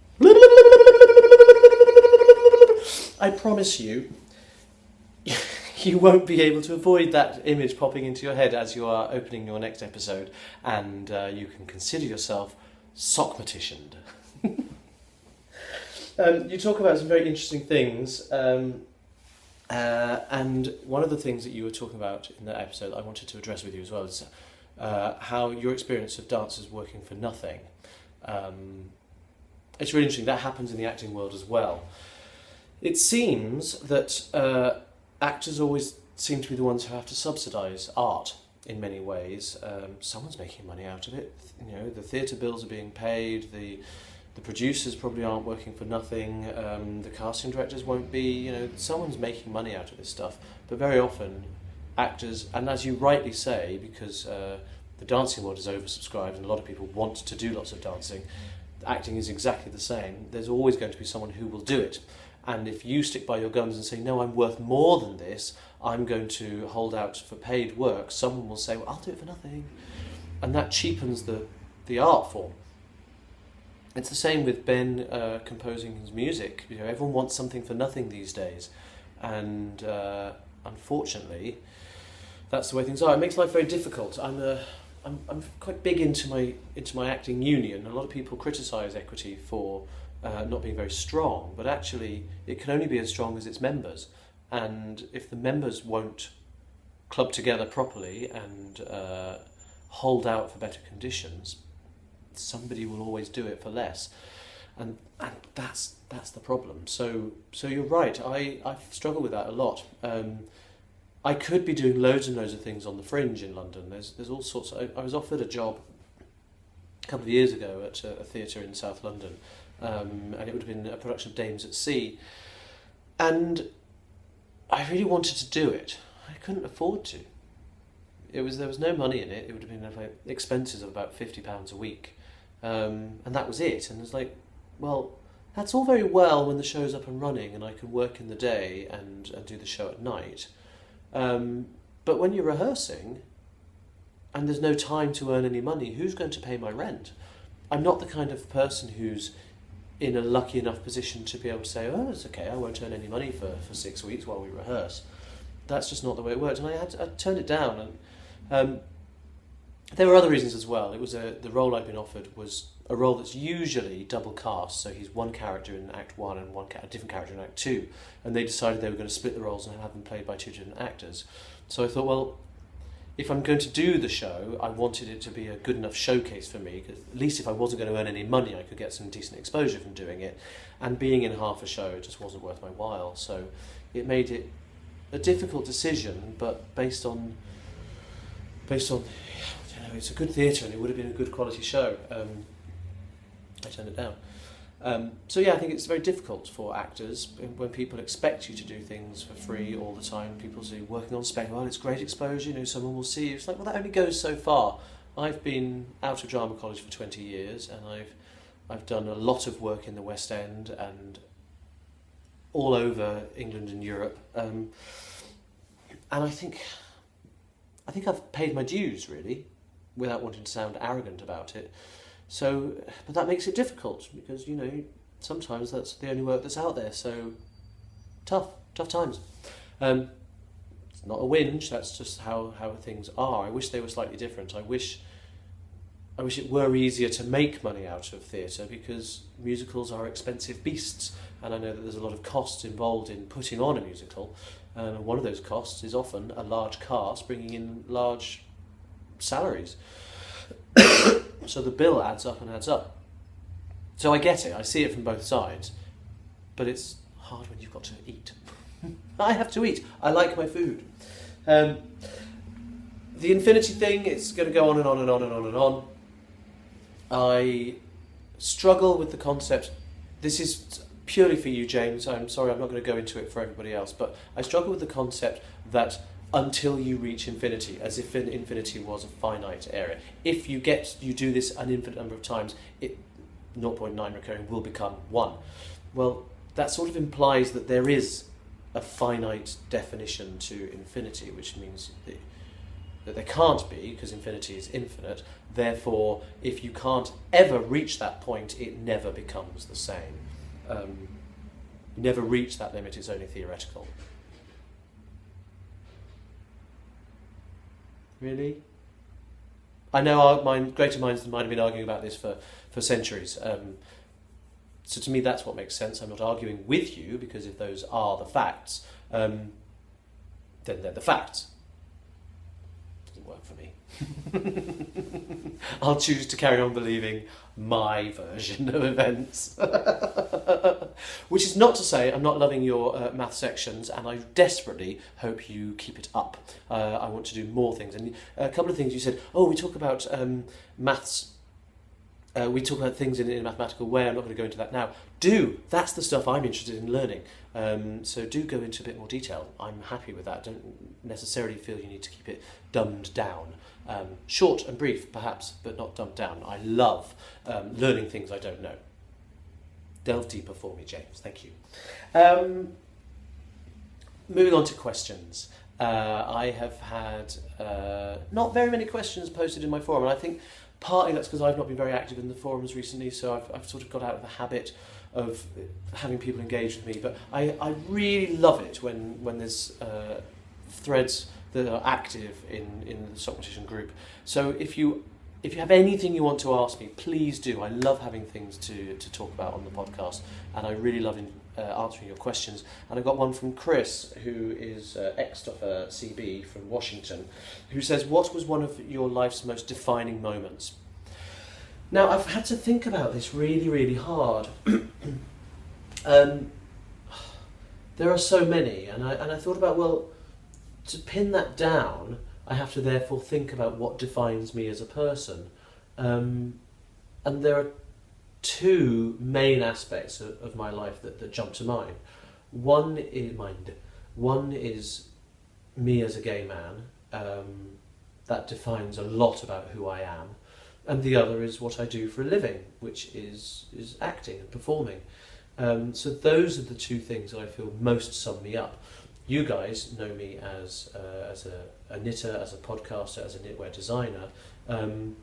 I promise you, you won't be able to avoid that image popping into your head as you are opening your next episode, and you can consider yourself Sockmaticianed. You talk about some very interesting things, and one of the things that you were talking about in that episode that I wanted to address with you as well is how your experience of dancers working for nothing. It's really interesting. That happens in the acting world as well. It seems that actors always seem to be the ones who have to subsidise art in many ways. Someone's making money out of it. You know, the theatre bills are being paid. The producers probably aren't working for nothing. The casting directors won't be. You know, someone's making money out of this stuff. But very often, actors, and as you rightly say, because the dancing world is oversubscribed and a lot of people want to do lots of dancing, acting is exactly the same. There's always going to be someone who will do it. And if you stick by your guns and say, no, I'm worth more than this, I'm going to hold out for paid work, someone will say, well, I'll do it for nothing. And that cheapens the art form. It's the same with Ben composing his music. You know, everyone wants something for nothing these days. And unfortunately, that's the way things are. It makes life very difficult. I'm quite big into my acting union. A lot of people criticise Equity for not being very strong, but actually it can only be as strong as its members. And if the members won't club together properly and hold out for better conditions, somebody will always do it for less. And that's the problem. So you're right. I struggle with that a lot. I could be doing loads and loads of things on the fringe in London. There's all sorts. I was offered a job a couple of years ago at a theatre in South London, and it would have been a production of Dames at Sea, and I really wanted to do it. I couldn't afford to. There was no money in it. It would have been like expenses of about £50 a week, and that was it. And it's like, well, that's all very well when the show's up and running and I can work in the day and do the show at night. But when you're rehearsing and there's no time to earn any money, who's going to pay my rent? I'm not the kind of person who's in a lucky enough position to be able to say, oh, it's okay, I won't earn any money for 6 weeks while we rehearse. That's just not the way it worked. And I turned it down. And there were other reasons as well. It was the role I'd been offered was a role that's usually double cast, so he's one character in Act 1 and a different character in Act 2, and they decided they were going to split the roles and have them played by two different actors. So I thought, well, if I'm going to do the show, I wanted it to be a good enough showcase for me, because at least if I wasn't going to earn any money, I could get some decent exposure from doing it, and being in half a show just wasn't worth my while. So it made it a difficult decision, but based on you know, it's a good theatre and it would have been a good quality show. I turned it down. So yeah, I think it's very difficult for actors when people expect you to do things for free all the time. People say working on spec, well, it's great exposure, you know, someone will see you. It's like, well, that only goes so far. I've been out of drama college for 20 years and I've done a lot of work in the West End and all over England and Europe. And I think I've paid my dues, really, without wanting to sound arrogant about it. So, but that makes it difficult because, you know, sometimes that's the only work that's out there. So, tough times. It's not a whinge. That's just how things are. I wish they were slightly different. I wish it were easier to make money out of theatre because musicals are expensive beasts, and I know that there's a lot of costs involved in putting on a musical. And one of those costs is often a large cast bringing in large salaries. So the bill adds up and adds up. So I get it, I see it from both sides, but it's hard when you've got to eat. I have to eat, I like my food. The infinity thing, it's going to go on and on and on and on and on. I struggle with the concept, this is purely for you, James, I'm sorry, I'm not going to go into it for everybody else, but I struggle with the concept that until you reach infinity, as if infinity was a finite area. If you do this an infinite number of times, 0.9 recurring will become 1. Well, that sort of implies that there is a finite definition to infinity, which means that there can't be, because infinity is infinite. Therefore, if you can't ever reach that point, it never becomes the same. You never reach that limit, it's only theoretical. Really? I know greater minds than mine have been arguing about this for centuries. So to me that's what makes sense. I'm not arguing with you, because if those are the facts, then they're the facts. didn't work for me. I'll choose to carry on believing my version of events. Which is not to say I'm not loving your math sections, and I desperately hope you keep it up. I want to do more things. And a couple of things you said, we talk about maths. We talk about things in a mathematical way. I'm not going to go into that now. That's the stuff I'm interested in learning. So do go into a bit more detail. I'm happy with that. Don't necessarily feel you need to keep it dumbed down. Short and brief, perhaps, but not dumbed down. I love learning things I don't know. Delve deeper for me, James. Thank you. Moving on to questions. I have had not very many questions posted in my forum, and I think partly that's because I've not been very active in the forums recently, so I've sort of got out of the habit of having people engage with me. But I really love it when there's threads that are active in the Sockmatician group. So if you have anything you want to ask me, please do. I love having things to talk about on the podcast, and I really love answering your questions. And I got one from Chris, who is Xstoffer CB from Washington, who says, what was one of your life's most defining moments? Now, I've had to think about this really, really hard. There are so many, and I thought about, well, to pin that down, I have to therefore think about what defines me as a person. And there are two main aspects of my life that jump to mind. One is me as a gay man. That defines a lot about who I am. And the other is what I do for a living, which is acting and performing. So those are the two things that I feel most sum me up. You guys know me as a knitter, as a podcaster, as a knitwear designer, and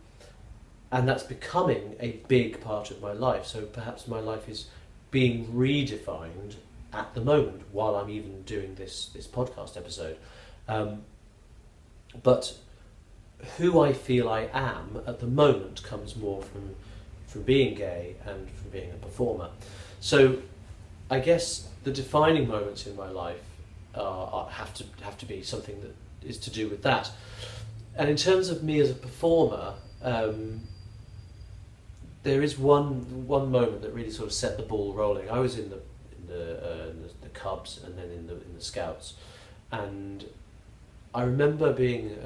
that's becoming a big part of my life. So perhaps my life is being redefined at the moment while I'm even doing this podcast episode. But who I feel I am at the moment comes more from being gay and from being a performer. So I guess the defining moments in my life have to be something that is to do with that. And in terms of me as a performer, there is one moment that really sort of set the ball rolling. I was in the Cubs and then in the Scouts, and I remember being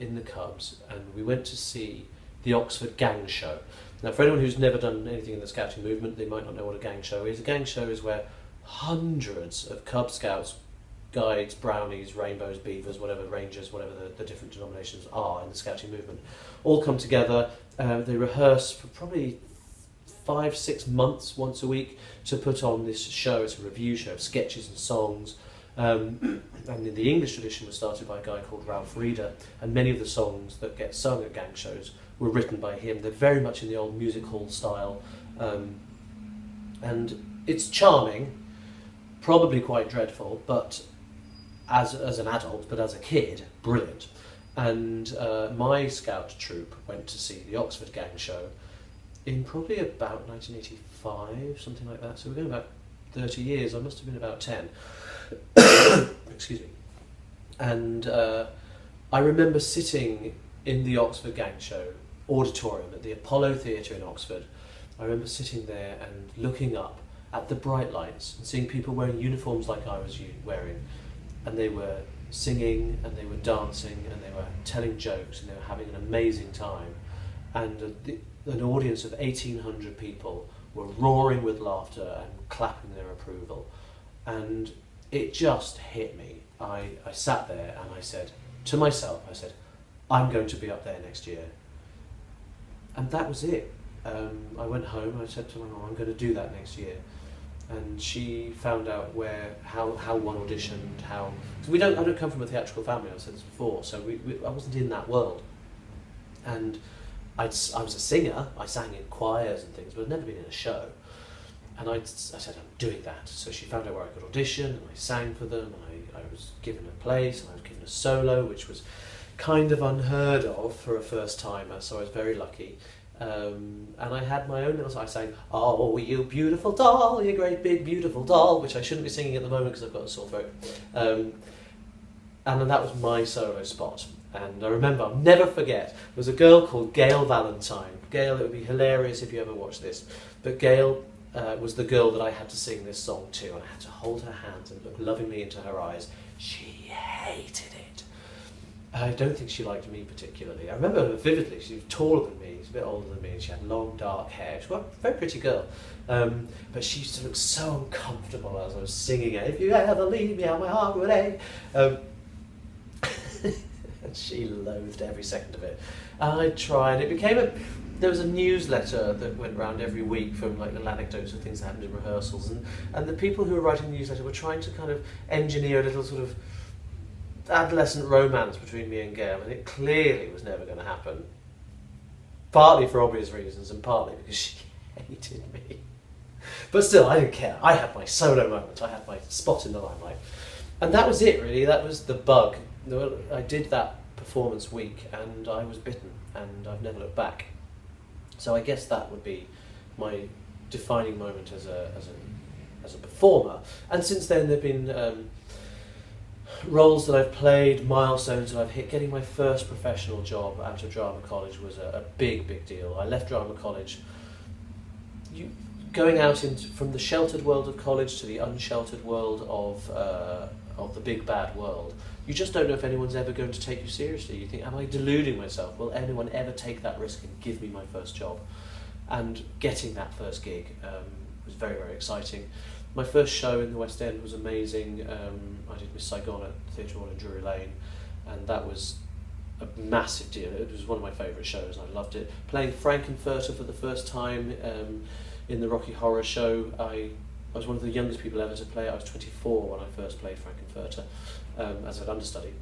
in the Cubs, and we went to see the Oxford Gang Show. Now, for anyone who's never done anything in the Scouting movement, they might not know what a gang show is. A gang show is where hundreds of Cub Scouts, Guides, Brownies, Rainbows, Beavers, whatever, Rangers, whatever the different denominations are in the Scouting movement, all come together. They rehearse for probably 5-6 months once a week to put on this show. It's a review show of sketches and songs. And in the English tradition was started by a guy called Ravelry, and many of the songs that get sung at gang shows were written by him. They're very much in the old music hall style, and it's charming, probably quite dreadful, but as an adult, but as a kid, brilliant. And my scout troop went to see the Oxford Gang Show in probably about 1985, something like that. So we're going about 30 years. I must have been about 10. Excuse me. And I remember sitting in the Oxford Gang Show auditorium at the Apollo Theatre in Oxford. I remember sitting there and looking up at the bright lights and seeing people wearing uniforms like I was wearing, and they were singing and they were dancing and they were telling jokes and they were having an amazing time, and an audience of 1,800 people were roaring with laughter and clapping their approval, and it just hit me. I sat there and I said to myself, I'm going to be up there next year. And that was it. I went home and I said to my mum, I'm going to do that next year. And she found out how one auditioned, because I don't come from a theatrical family, I've said this before, so I wasn't in that world. And I was a singer, I sang in choirs and things, but I'd never been in a show. And I said, I'm doing that. So she found out where I could audition, and I sang for them, and I was given a place, and I was given a solo, which was kind of unheard of for a first timer, so I was very lucky. And I had my own little song. I sang, "Oh, you beautiful doll, you great big beautiful doll," which I shouldn't be singing at the moment because I've got a sore throat. And then that was my solo spot. And I remember, I'll never forget, there was a girl called Gail Valentine. Gail, it would be hilarious if you ever watch this, but Gail was the girl that I had to sing this song to, and I had to hold her hands and look lovingly into her eyes. She hated it. I don't think she liked me particularly. I remember her vividly. She was taller than me, she was a bit older than me, and she had long dark hair. She was a very pretty girl. But she used to look so uncomfortable as I was singing it. If you ever leave me, how my heart would ache. And she loathed every second of it. And I tried. It became there was a newsletter that went around every week from like little anecdotes of things that happened in rehearsals, and the people who were writing the newsletter were trying to kind of engineer a little sort of adolescent romance between me and Gail, and it clearly was never going to happen. Partly for obvious reasons, and partly because she hated me. But still, I didn't care. I had my solo moment. I had my spot in the limelight. And that was it, really. That was the bug. I did that performance week, and I was bitten, and I've never looked back. So I guess that would be my defining moment as a performer. And since then, there've been roles that I've played, milestones that I've hit. Getting my first professional job out of drama college was a big deal. I left drama college. Going out from the sheltered world of college to the unsheltered world of the big bad world, you just don't know if anyone's ever going to take you seriously. You think, am I deluding myself? Will anyone ever take that risk and give me my first job? And getting that first gig was very, very exciting. My first show in the West End was amazing. I did Miss Saigon at Theatre Royal in Drury Lane, and that was a massive deal. It was one of my favourite shows, and I loved it. Playing Frankenfurter for the first time in the Rocky Horror Show, I was one of the youngest people ever to play it. I was 24 when I first played Frankenfurter as an understudy,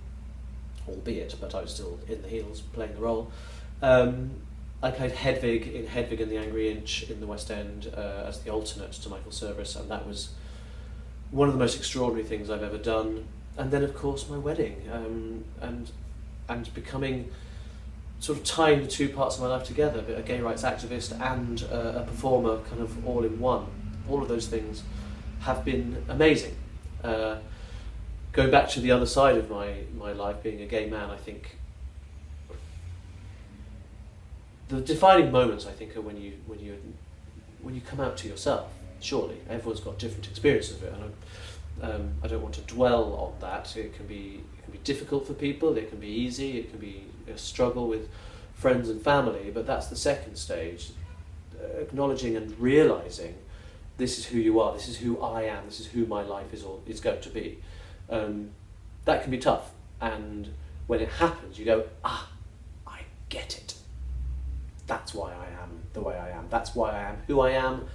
albeit, but I was still in the heels playing the role. I played Hedvig in Hedvig and the Angry Inch in the West End as the alternate to Michael Service, and that was one of the most extraordinary things I've ever done. And then, of course, my wedding, and becoming, sort of tying the two parts of my life together, a gay rights activist and a performer, kind of all in one. All of those things have been amazing. Going back to the other side of my life, being a gay man, I think the defining moments, I think, are when you come out to yourself. Surely, everyone's got different experiences of it, and I don't want to dwell on that. It can be difficult for people. It can be easy. It can be a struggle with friends and family. But that's the second stage: acknowledging and realizing this is who you are. This is who I am. This is who my life is going to be. That can be tough, and when it happens, you go, I get it. That's why I am the way I am. That's why I am who I am.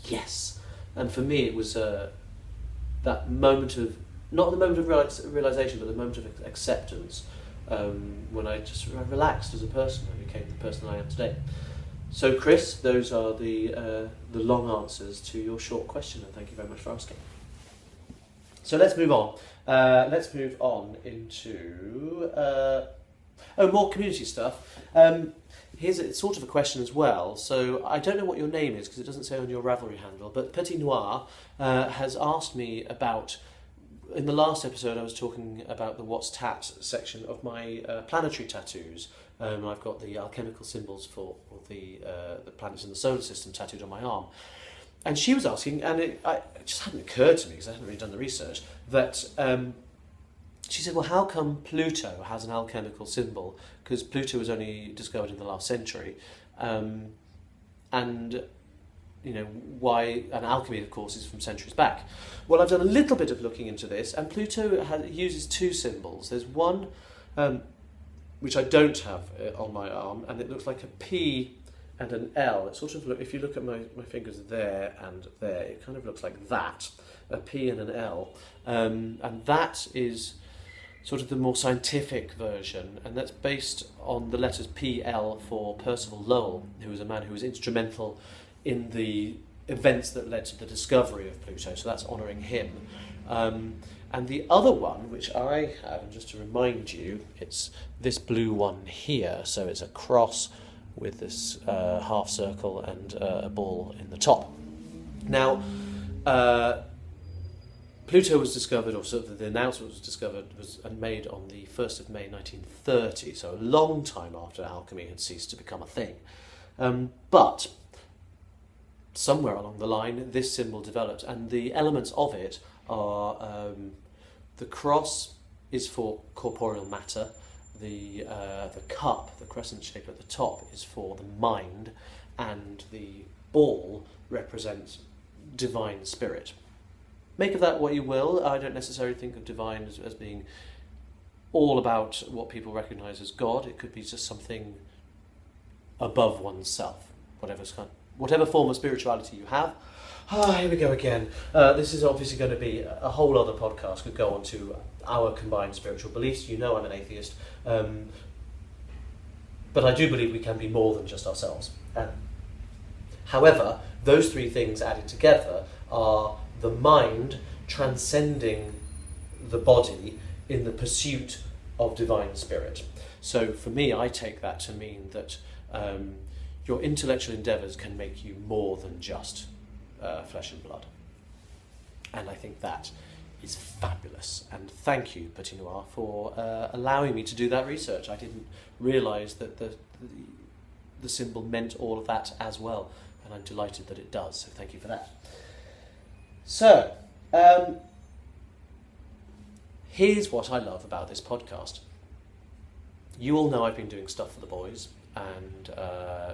Yes. And for me, it was that moment of, not the moment of realization, but the moment of acceptance, when I relaxed as a person. I became the person I am today. So, Chris, those are the long answers to your short question, and thank you very much for asking. So let's move on. Let's move on into more community stuff. Here's sort of a question as well. So I don't know what your name is because it doesn't say on your Ravelry handle, but Petit Noir has asked me about. In the last episode, I was talking about the What's Tat section of my planetary tattoos. I've got the alchemical symbols for the planets in the solar system tattooed on my arm. And she was asking, and it just hadn't occurred to me because I hadn't really done the research, that she said, well, how come Pluto has an alchemical symbol? Because Pluto was only discovered in the last century. And, you know, why, and alchemy, of course, is from centuries back. Well, I've done a little bit of looking into this, and Pluto uses two symbols. There's one, which I don't have on my arm, and it looks like a P and an L. It sort of if you look at my fingers there and there, it kind of looks like that, a P and an L. And that is sort of the more scientific version, and that's based on the letters PL for Percival Lowell, who was a man who was instrumental in the events that led to the discovery of Pluto, so that's honouring him. And the other one, which I have, and just to remind you, it's this blue one here, so it's a cross with this half circle and a ball in the top. Now, Pluto was discovered, or sort of the announcement was discovered, was made on the 1st of May 1930, so a long time after alchemy had ceased to become a thing. But somewhere along the line, this symbol developed, and the elements of it are the cross is for corporeal matter, the cup, the crescent shape at the top, is for the mind, and the ball represents divine spirit. Make of that what you will. I don't necessarily think of divine as being all about what people recognise as God. It could be just something above oneself, whatever form of spirituality you have. Here we go again. This is obviously going to be a whole other podcast. Could go on to our combined spiritual beliefs. You know I'm an atheist. But I do believe we can be more than just ourselves. However, those three things added together are the mind transcending the body in the pursuit of divine spirit. So for me, I take that to mean that your intellectual endeavours can make you more than just flesh and blood. And I think that is fabulous. And thank you, Petit Noir, for allowing me to do that research. I didn't realise that the symbol meant all of that as well, and I'm delighted that it does, so thank you for that. So, here's what I love about this podcast. You all know I've been doing stuff for the boys and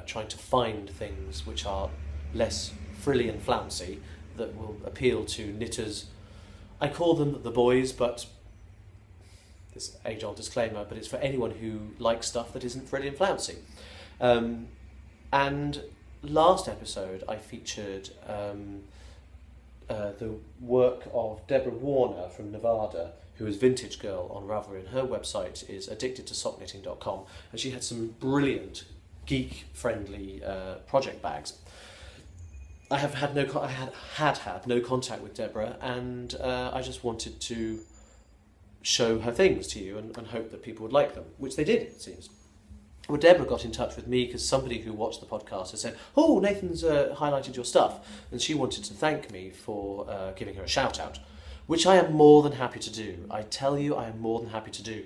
trying to find things which are less frilly and flouncy that will appeal to knitters. I call them the boys, but this age-old disclaimer, but it's for anyone who likes stuff that isn't frilly and flouncy. And last episode I featured the work of Deborah Warner from Nevada, who is Vintage Girl on Ravelry, and her website is addictedtosockknitting.com, and she had some brilliant geek-friendly project bags. I had no contact with Deborah, and I just wanted to show her things to you and hope that people would like them, which they did, it seems. Well, Deborah got in touch with me because somebody who watched the podcast had said, "Oh, Nathan's highlighted your stuff," and she wanted to thank me for giving her a shout out, which I am more than happy to do. I tell you, I am more than happy to do.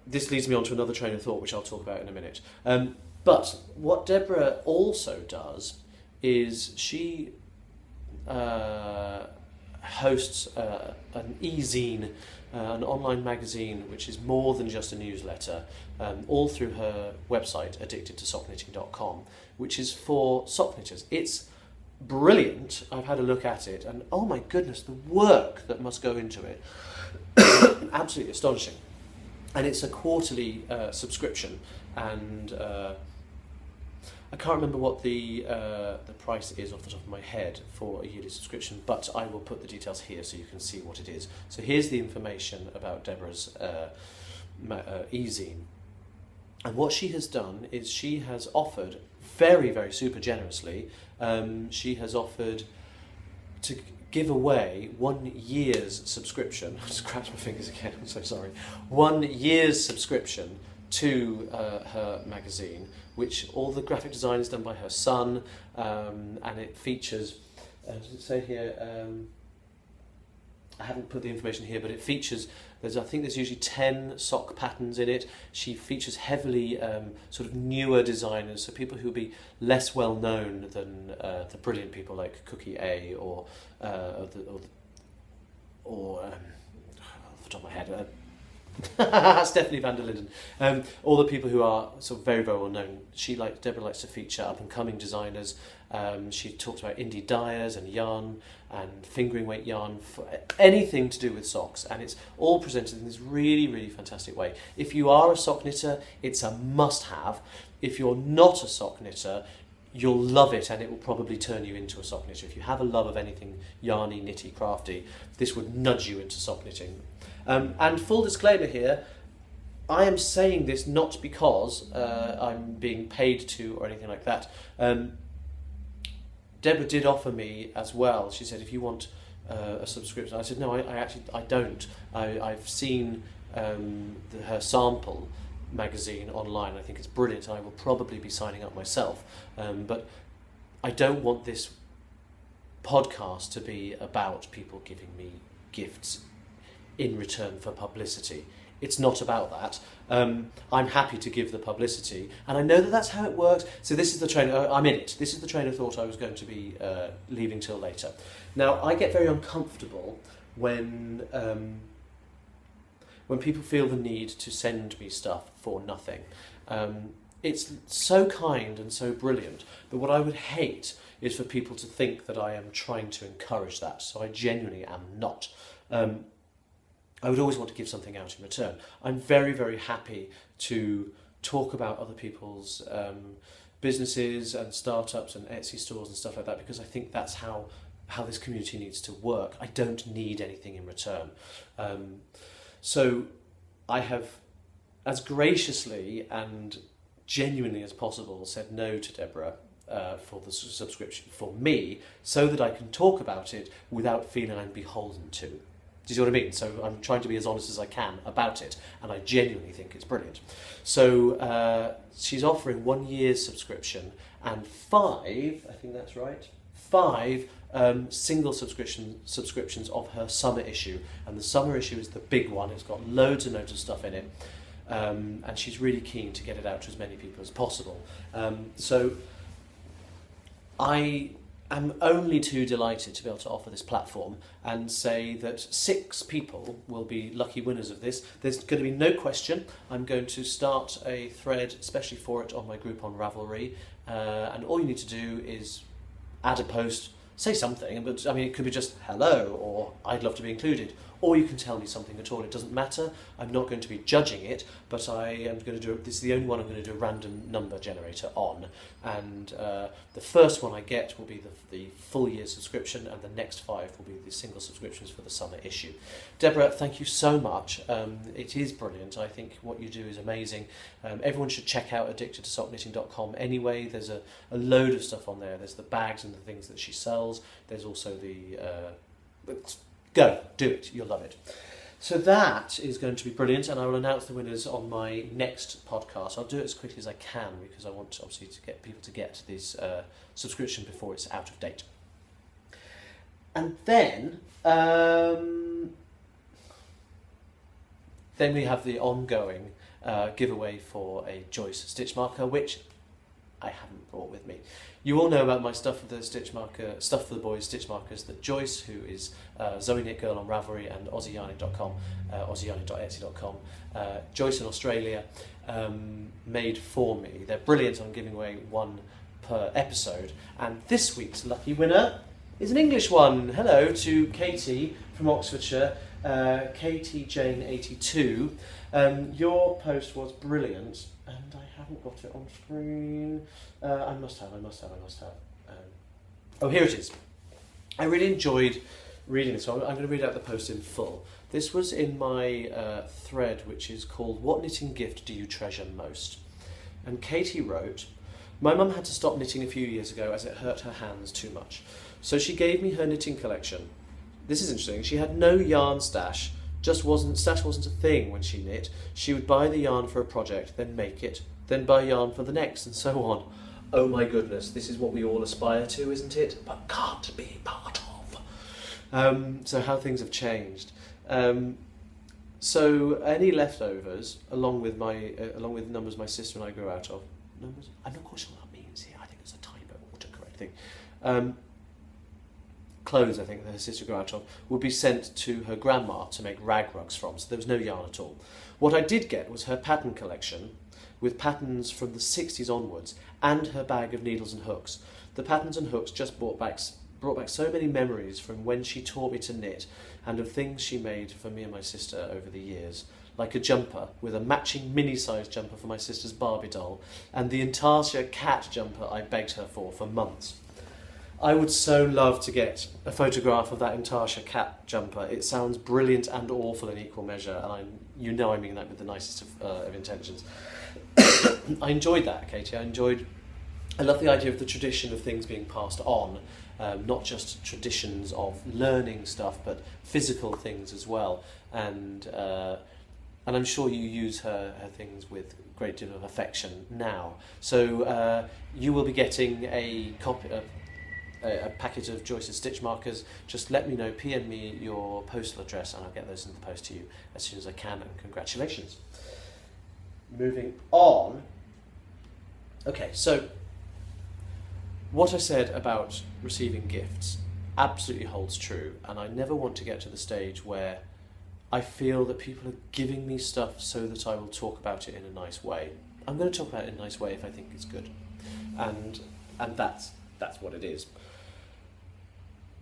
This leads me on to another train of thought, which I'll talk about in a minute. But what Deborah also does is she hosts an e-zine, an online magazine which is more than just a newsletter, all through her website, addictedtosockknitting.com, which is for sock knitters. It's brilliant. I've had a look at it, and oh my goodness, the work that must go into it. Absolutely astonishing. And it's a quarterly subscription, and I can't remember what the price is off the top of my head for a yearly subscription, but I will put the details here so you can see what it is. So here's the information about Deborah's e-zine. And what she has done is she has offered, very, very super generously, she has offered to give away 1 year's subscription. I scratch my fingers again, I'm so sorry. 1 year's subscription to her magazine, which all the graphic design is done by her son, and it features, does it say here, I haven't put the information here, but it features, I think there's usually 10 sock patterns in it. She features heavily sort of newer designers, so people who will be less well known than the brilliant people like Cookie A or off the top of my head, Stephanie van der Linden, all the people who are sort of very, very well known. Deborah likes to feature up and coming designers. She talks about indie dyers and yarn and fingering weight yarn, for anything to do with socks, and it's all presented in this really, really fantastic way. If you are a sock knitter, it's a must-have. If you're not a sock knitter, you'll love it, and it will probably turn you into a sock knitter. If you have a love of anything yarny, knitty, crafty, this would nudge you into sock knitting. And full disclaimer here, I am saying this not because I'm being paid to or anything like that. Deborah did offer me as well. She said, if you want a subscription. I said, no, I don't. I've seen her sample magazine online. I think it's brilliant. I will probably be signing up myself. But I don't want this podcast to be about people giving me gifts in return for publicity. It's not about that. I'm happy to give the publicity, and I know that that's how it works. So this is the train. I'm in it. This is the train of thought I was going to be leaving till later. Now, I get very uncomfortable when people feel the need to send me stuff for nothing. It's so kind and so brilliant, but what I would hate is for people to think that I am trying to encourage that. So I genuinely am not. I would always want to give something out in return. I'm very, very happy to talk about other people's businesses and startups and Etsy stores and stuff like that, because I think that's how this community needs to work. I don't need anything in return. So I have, as graciously and genuinely as possible, said no to Deborah for the subscription for me, so that I can talk about it without feeling I'm beholden to. Do you see what I mean? So I'm trying to be as honest as I can about it, and I genuinely think it's brilliant. So she's offering 1 year's subscription and 5, I think that's right, 5 single subscriptions of her summer issue. And the summer issue is the big one. It's got loads and loads of stuff in it. And she's really keen to get it out to as many people as possible. So I am only too delighted to be able to offer this platform and say that 6 people will be lucky winners of this. There's going to be no question. I'm going to start a thread especially for it on my group on Ravelry, and all you need to do is add a post, say something, but I mean it could be just hello or I'd love to be included, or you can tell me something at all. It doesn't matter. I'm not going to be judging it, but I am going to do, this is the only one I'm going to do a random number generator on, and the first one I get will be the full year subscription, and the next 5 will be the single subscriptions for the summer issue. Deborah, thank you so much. It is brilliant. I think what you do is amazing. Everyone should check out addictedtosockknitting.com anyway. There's a load of stuff on there. There's the bags and the things that she sells. There's also the go, do it, you'll love it. So that is going to be brilliant, and I will announce the winners on my next podcast. I'll do it as quickly as I can, because I want obviously to get people to get this subscription before it's out of date. And then we have the ongoing giveaway for a Joyce stitch marker, which I haven't brought with me. You all know about my stuff for the stitch marker, stuff for the boys stitch markers that Joyce, who is Zoe Knit Girl on Ravelry and AussieYarning.com, AussieYarning.etsy.com, Joyce in Australia made for me. They're brilliant. I'm giving away 1 per episode, and this week's lucky winner is an English one. Hello to Katie from Oxfordshire, Katie Jane 82. Your post was brilliant, and I haven't got it on screen. I must have. Oh, here it is. I really enjoyed reading this, so I'm going to read out the post in full. This was in my thread, which is called "What Knitting Gift Do You Treasure Most?" And Katie wrote, "My mum had to stop knitting a few years ago as it hurt her hands too much. So she gave me her knitting collection. This is interesting. She had no yarn stash. Stash wasn't a thing when she knit. She would buy the yarn for a project, then make it, then buy yarn for the next, and so on. Oh my goodness, this is what we all aspire to, isn't it? But can't be part of." So how things have changed. So any leftovers, along with numbers my sister and I grew out of. Numbers? I'm not quite sure what that means here. I think it's a typo, autocorrect thing. Clothes, I think, that her sister grew out of, would be sent to her grandma to make rag rugs from, so there was no yarn at all. What I did get was her pattern collection, with patterns from the 60s onwards, and her bag of needles and hooks. The patterns and hooks just brought back so many memories from when she taught me to knit, and of things she made for me and my sister over the years, like a jumper with a matching mini-sized jumper for my sister's Barbie doll, and the Intarsia cat jumper I begged her for months. I would so love to get a photograph of that Intarsia cat jumper. It sounds brilliant and awful in equal measure, and I mean that with the nicest of intentions. I enjoyed that, Katie. I love the idea of the tradition of things being passed on, not just traditions of learning stuff, but physical things as well. And I'm sure you use her things with a great deal of affection now. So you will be getting a copy. a packet of Joyce's stitch markers, just let me know, PM me your postal address and I'll get those in the post to you as soon as I can, and congratulations. Moving on. Okay, so what I said about receiving gifts absolutely holds true, and I never want to get to the stage where I feel that people are giving me stuff so that I will talk about it in a nice way. I'm going to talk about it in a nice way if I think it's good, and that's what it is.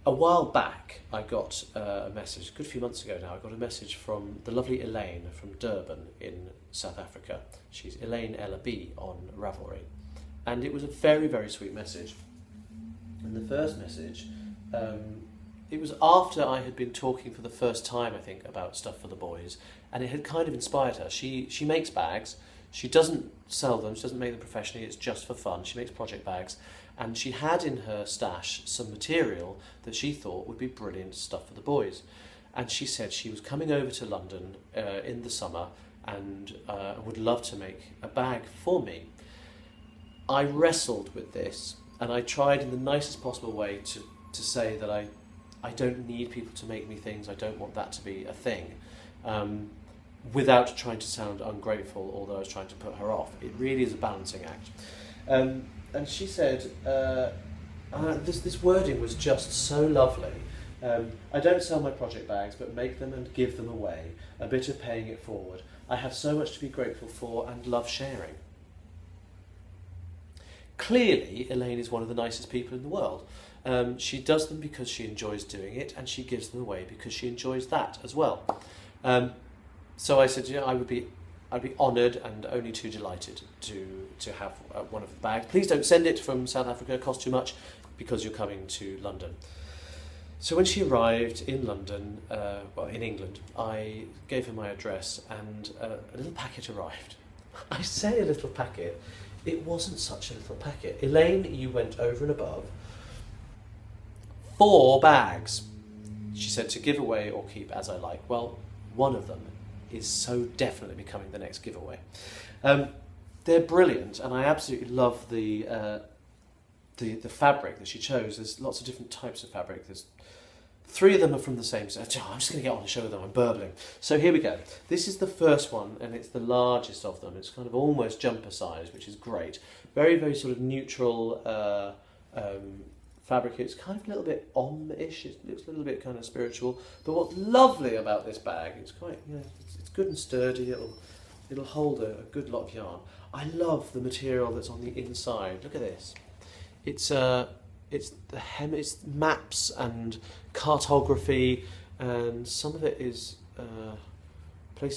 A while back, I got a message, a good few months ago now, I got a message from the lovely Elaine from Durban in South Africa. She's Elaine Ellaby on Ravelry. And it was a very, very sweet message. And the first message, it was after I had been talking for the first time, I think, about stuff for the boys, and it had kind of inspired her. She makes bags. She doesn't sell them, she doesn't make them professionally, it's just for fun. She makes project bags. And she had in her stash some material that she thought would be brilliant stuff for the boys. And she said she was coming over to London in the summer and would love to make a bag for me. I wrestled with this, and I tried in the nicest possible way to say that I don't need people to make me things, I don't want that to be a thing, without trying to sound ungrateful, although I was trying to put her off. It really is a balancing act. And she said, this wording was just so lovely. I don't sell my project bags, but make them and give them away, a bit of paying it forward. I have so much to be grateful for and love sharing. Clearly, Elaine is one of the nicest people in the world. She does them because she enjoys doing it, and she gives them away because she enjoys that as well. So I said, you know, I'd be honoured and only too delighted to have one of the bags. Please don't send it from South Africa, it costs too much, because you're coming to London. So when she arrived in London, in England, I gave her my address, and a little packet arrived. I say a little packet, it wasn't such a little packet. Elaine, you went over and above 4 bags. She said to give away or keep as I like. Well, one of them is so definitely becoming the next giveaway. They're brilliant, and I absolutely love the fabric that she chose. There's lots of different types of fabric. There's 3 of them are from the same set. Oh, I'm just going to get on and show them. I'm burbling. So here we go. This is the first one, and it's the largest of them. It's kind of almost jumper size, which is great. Very, very sort of neutral fabric. It's kind of a little bit om-ish. It looks a little bit kind of spiritual. But what's lovely about this bag, it's quite, you know, it's good and sturdy. It'll hold a good lot of yarn. I love the material that's on the inside. Look at this. It's maps and cartography, and some of it is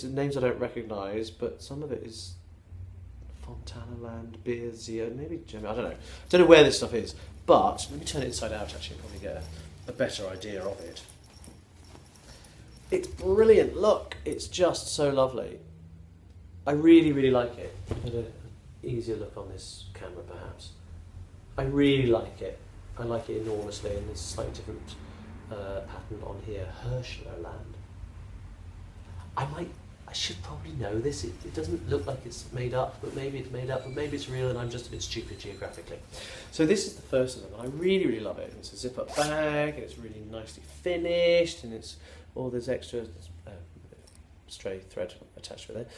names I don't recognise, but some of it is Fontanaland, Beerzia, maybe Germany, I don't know where this stuff is, but let me turn it inside out actually and probably get a better idea of it. It's brilliant, look, it's just so lovely. I really, really like it. Get an easier look on this camera perhaps. I really like it. I like it enormously, and there's a slightly different pattern on here, Hirschland. I should probably know this. It doesn't look like it's made up, but maybe it's made up, but maybe it's real and I'm just a bit stupid geographically. So this is the first of them. I really, really love it. It's a zip-up bag, and it's really nicely finished, and it's all there's extra stray thread attached with it.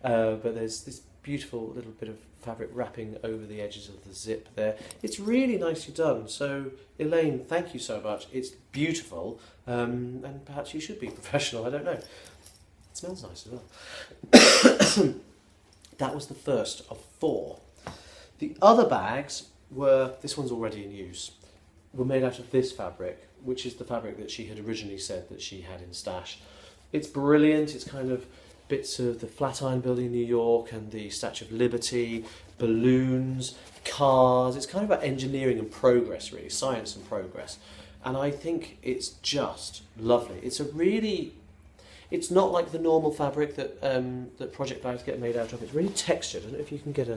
But there's this beautiful little bit of fabric wrapping over the edges of the zip there. It's really nicely done. So Elaine, thank you so much. It's beautiful, and perhaps you should be professional, I don't know. It smells nice as well. That was the first of 4. The other bags were, this one's already in use, were made out of this fabric, which is the fabric that she had originally said that she had in stash. It's brilliant. It's kind of bits of the Flatiron Building in New York and the Statue of Liberty, balloons, cars. It's kind of about engineering and progress, really, science and progress. And I think it's just lovely. It's not like the normal fabric that that project bags get made out of. It's really textured. I don't know if you can get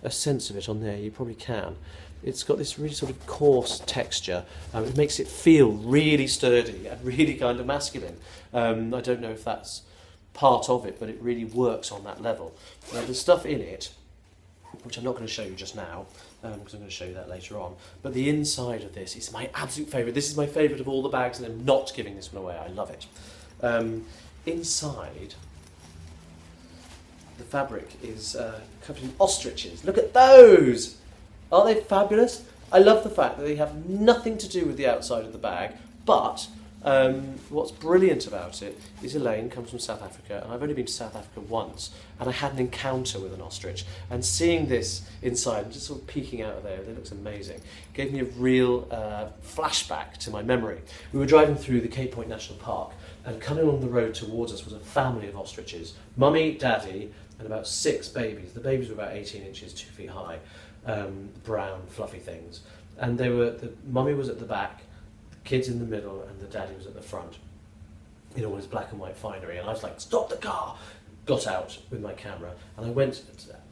a sense of it on there. You probably can. It's got this really sort of coarse texture. It makes it feel really sturdy and really kind of masculine. I don't know if that's part of it, but it really works on that level. Now, the stuff in it, which I'm not going to show you just now, because I'm going to show you that later on. But the inside of this is my absolute favourite. This is my favourite of all the bags, and I'm not giving this one away. I love it. Inside, the fabric is covered in ostriches. Look at those! Aren't they fabulous? I love the fact that they have nothing to do with the outside of the bag, but what's brilliant about it is Elaine comes from South Africa, and I've only been to South Africa once, and I had an encounter with an ostrich, and seeing this inside, just sort of peeking out of there, it looks amazing, gave me a real flashback to my memory. We were driving through the Cape Point National Park, and coming along the road towards us was a family of ostriches, mummy, daddy, and about 6 babies. The babies were about 18 inches, 2 feet high, brown, fluffy things, and the mummy was at the back, kids in the middle, and the daddy was at the front in all his black and white finery. And I was like, stop the car! Got out with my camera, and I went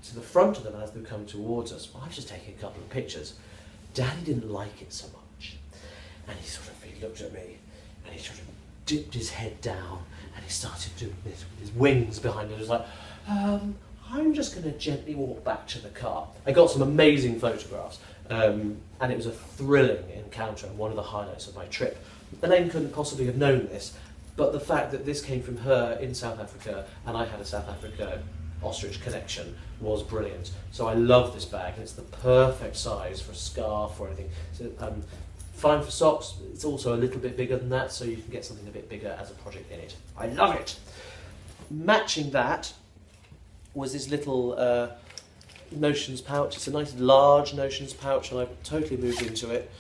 to the front of them as they were coming towards us. Well, I was just taking a couple of pictures. Daddy didn't like it so much, and he looked at me, and he sort of dipped his head down, and he started doing this with his wings behind him. He was like, I'm just going to gently walk back to the car. I got some amazing photographs, and it was a thrilling encounter and one of the highlights of my trip. Elaine couldn't possibly have known this, but the fact that this came from her in South Africa and I had a South Africa ostrich connection was brilliant. So I love this bag, and it's the perfect size for a scarf or anything. So, fine for socks. It's also a little bit bigger than that, so you can get something a bit bigger as a project in it. I love it. Matching that was this little notions pouch. It's a nice large notions pouch, and I've totally moved into it.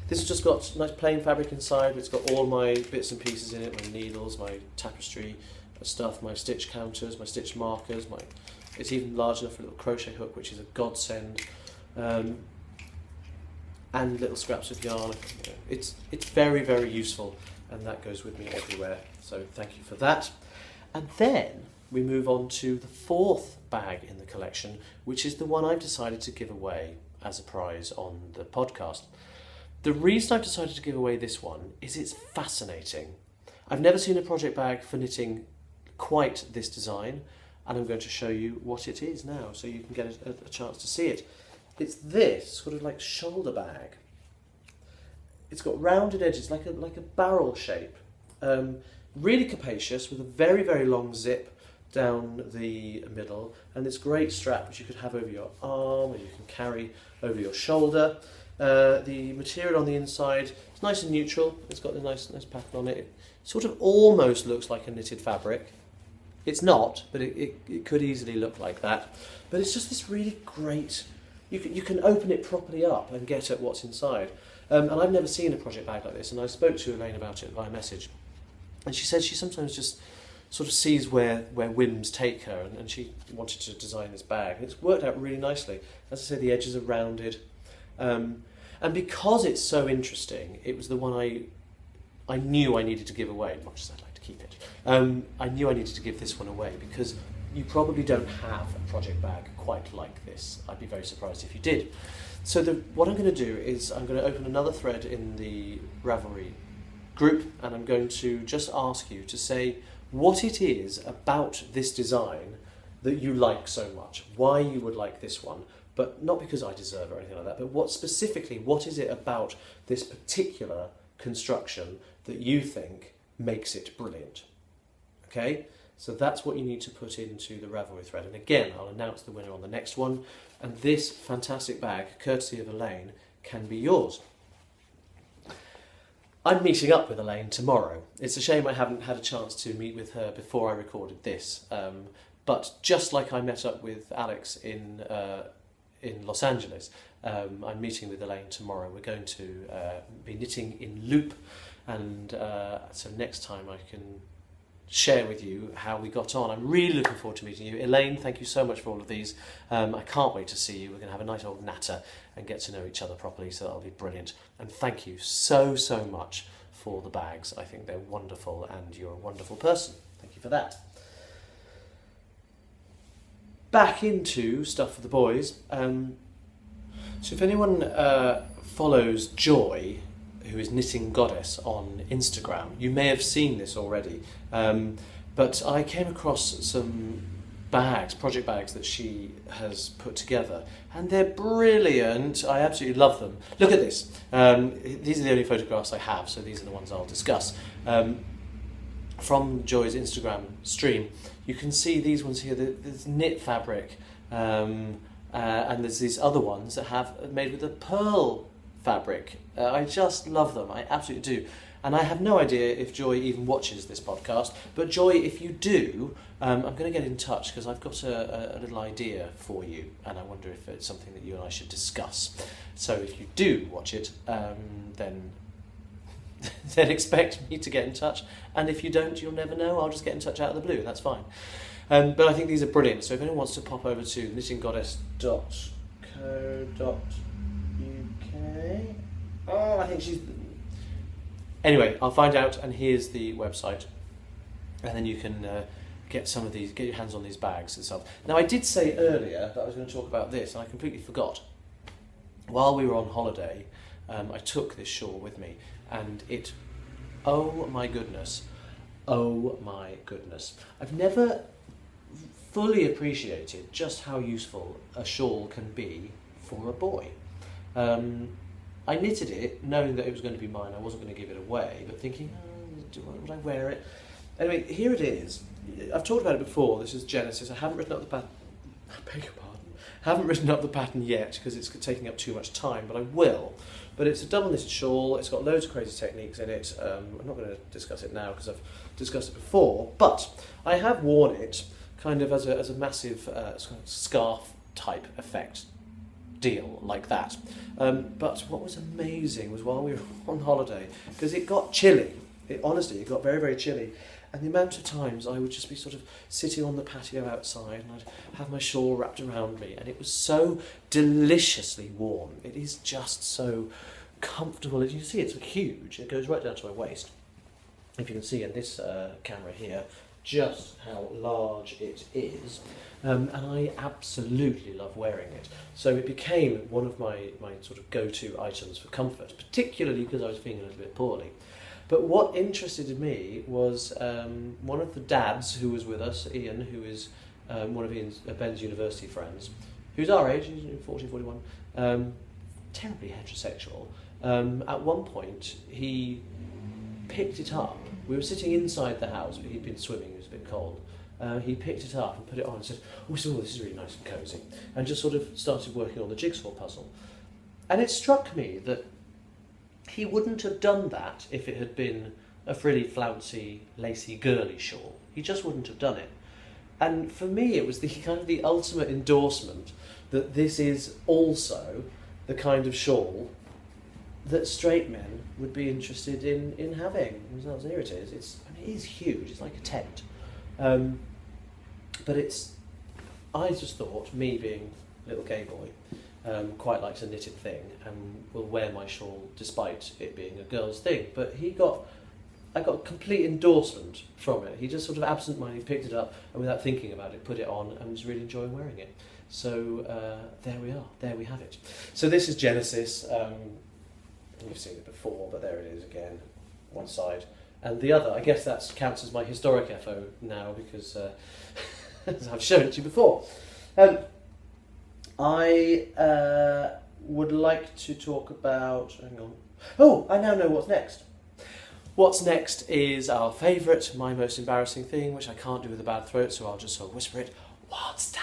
This has just got nice plain fabric inside. It's got all my bits and pieces in it, my needles, my tapestry stuff, my stitch counters, my stitch markers. It's even large enough for a little crochet hook, which is a godsend, and little scraps of yarn. It's very, very useful, and that goes with me everywhere. So thank you for that. And then we move on to the 4th bag in the collection, which is the one I've decided to give away as a prize on the podcast. The reason I've decided to give away this one is it's fascinating. I've never seen a project bag for knitting quite this design, and I'm going to show you what it is now so you can get a chance to see it. It's this sort of like shoulder bag. It's got rounded edges, like a barrel shape. Really capacious, with a very, very long zip down the middle, and this great strap which you could have over your arm or you can carry over your shoulder. The material on the inside is nice and neutral. It's got a nice pattern on it. It sort of almost looks like a knitted fabric. It's not, but it could easily look like that. But it's just this really great, you can open it properly up and get at what's inside. And I've never seen a project bag like this, and I spoke to Elaine about it via message. And she said she sometimes just sort of sees where whims take her, and she wanted to design this bag. And it's worked out really nicely. As I said, the edges are rounded. And because it's so interesting, it was the one I knew I needed to give away, much as I'd like to keep it. I knew I needed to give this one away because you probably don't have a project bag quite like this. I'd be very surprised if you did. So what I'm going to do is I'm going to open another thread in the Ravelry group, and I'm going to just ask you to say what it is about this design that you like so much, why you would like this one, but not because I deserve it or anything like that, but what is it about this particular construction that you think makes it brilliant? Okay, so that's what you need to put into the Ravelry thread, and again I'll announce the winner on the next one, and this fantastic bag, courtesy of Elaine, can be yours. I'm meeting up with Elaine tomorrow. It's a shame I haven't had a chance to meet with her before I recorded this, but just like I met up with Alex in Los Angeles, I'm meeting with Elaine tomorrow. We're going to be knitting in loop, and so next time I can share with you how we got on. I'm really looking forward to meeting you. Elaine, thank you so much for all of these. I can't wait to see you. We're going to have a nice old natter and get to know each other properly, so that'll be brilliant. And thank you so, so much for the bags. I think they're wonderful, and you're a wonderful person. Thank you for that. Back into stuff for the boys. So if anyone follows Joy, who is Knitting Goddess on Instagram, you may have seen this already, but I came across some bags, project bags that she has put together, and they're brilliant. I absolutely love them. Look at this. These are the only photographs I have, so these are the ones I'll discuss. From Joy's Instagram stream, you can see these ones here. There's knit fabric, and there's these other ones that have made with a pearl fabric. I just love them. I absolutely do. And I have no idea if Joy even watches this podcast, but Joy, if you do, I'm going to get in touch because I've got a little idea for you, and I wonder if it's something that you and I should discuss. So if you do watch it, then expect me to get in touch, and if you don't, you'll never know. I'll just get in touch out of the blue. That's fine. But I think these are brilliant. So if anyone wants to pop over to knittinggoddess.co.uk, I think she's. Anyway, I'll find out, and here's the website, and then you can get your hands on these bags and stuff. Now, I did say earlier that I was going to talk about this, and I completely forgot. While we were on holiday, I took this shawl with me, and oh my goodness, I've never fully appreciated just how useful a shawl can be for a boy. I knitted it knowing that it was going to be mine. I wasn't going to give it away, but thinking, would I wear it? Anyway, here it is. I've talked about it before. This is Genesis. I haven't written up the pattern. I beg your pardon. I haven't written up the pattern yet because it's taking up too much time, but I will. But it's a double knitted shawl. It's got loads of crazy techniques in it. I'm not going to discuss it now because I've discussed it before, but I have worn it kind of as a massive scarf type effect deal like that. But what was amazing was while we were on holiday, because it got chilly, it got very, very chilly, and the amount of times I would just be sort of sitting on the patio outside and I'd have my shawl wrapped around me, and it was so deliciously warm. It is just so comfortable. As you can see, it's huge. It goes right down to my waist. If you can see in this camera here just how large it is, and I absolutely love wearing it. So it became one of my sort of go-to items for comfort, particularly because I was feeling a little bit poorly. But what interested me was one of the dads who was with us, Ian, who is one of Ben's university friends, who's our age, he's 40, 41, terribly heterosexual. At one point, he picked it up. We were sitting inside the house, but he'd been swimming, it was a bit cold. He picked it up and put it on and said, this is really nice and cosy, and just sort of started working on the jigsaw puzzle. And it struck me that he wouldn't have done that if it had been a frilly, flouncy, lacy, girly shawl. He just wouldn't have done it. And for me, it was the ultimate endorsement that this is also the kind of shawl that straight men would be interested in having. So here it is. It is huge. It's like a tent. But I just thought, me being a little gay boy, quite likes a knitted thing and will wear my shawl despite it being a girl's thing. But I got complete endorsement from it. He just sort of absent-mindedly picked it up and without thinking about it, put it on and was really enjoying wearing it. So there we are. There we have it. So this is Genesis. You've seen it before, but there it is again, one side. And the other, I guess that counts as my historic FO now because as I've shown it to you before. I would like to talk about... Hang on. Oh, I now know what's next. What's next is our favourite, my most embarrassing thing, which I can't do with a bad throat, so I'll just sort of whisper it. What's that?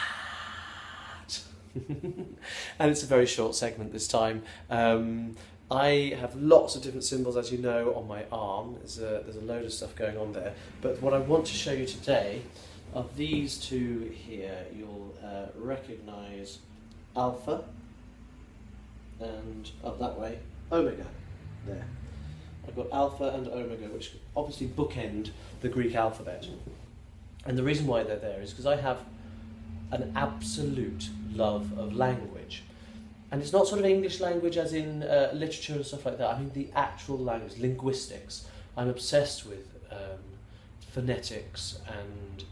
And it's a very short segment this time. I have lots of different symbols, as you know, on my arm. There's a load of stuff going on there. But what I want to show you today are these two here. You'll recognise Alpha and, up that way, Omega. There. I've got Alpha and Omega, which obviously bookend the Greek alphabet. And the reason why they're there is because I have an absolute love of language. And it's not sort of English language as in literature and stuff like that. I mean the actual language, linguistics. I'm obsessed with phonetics and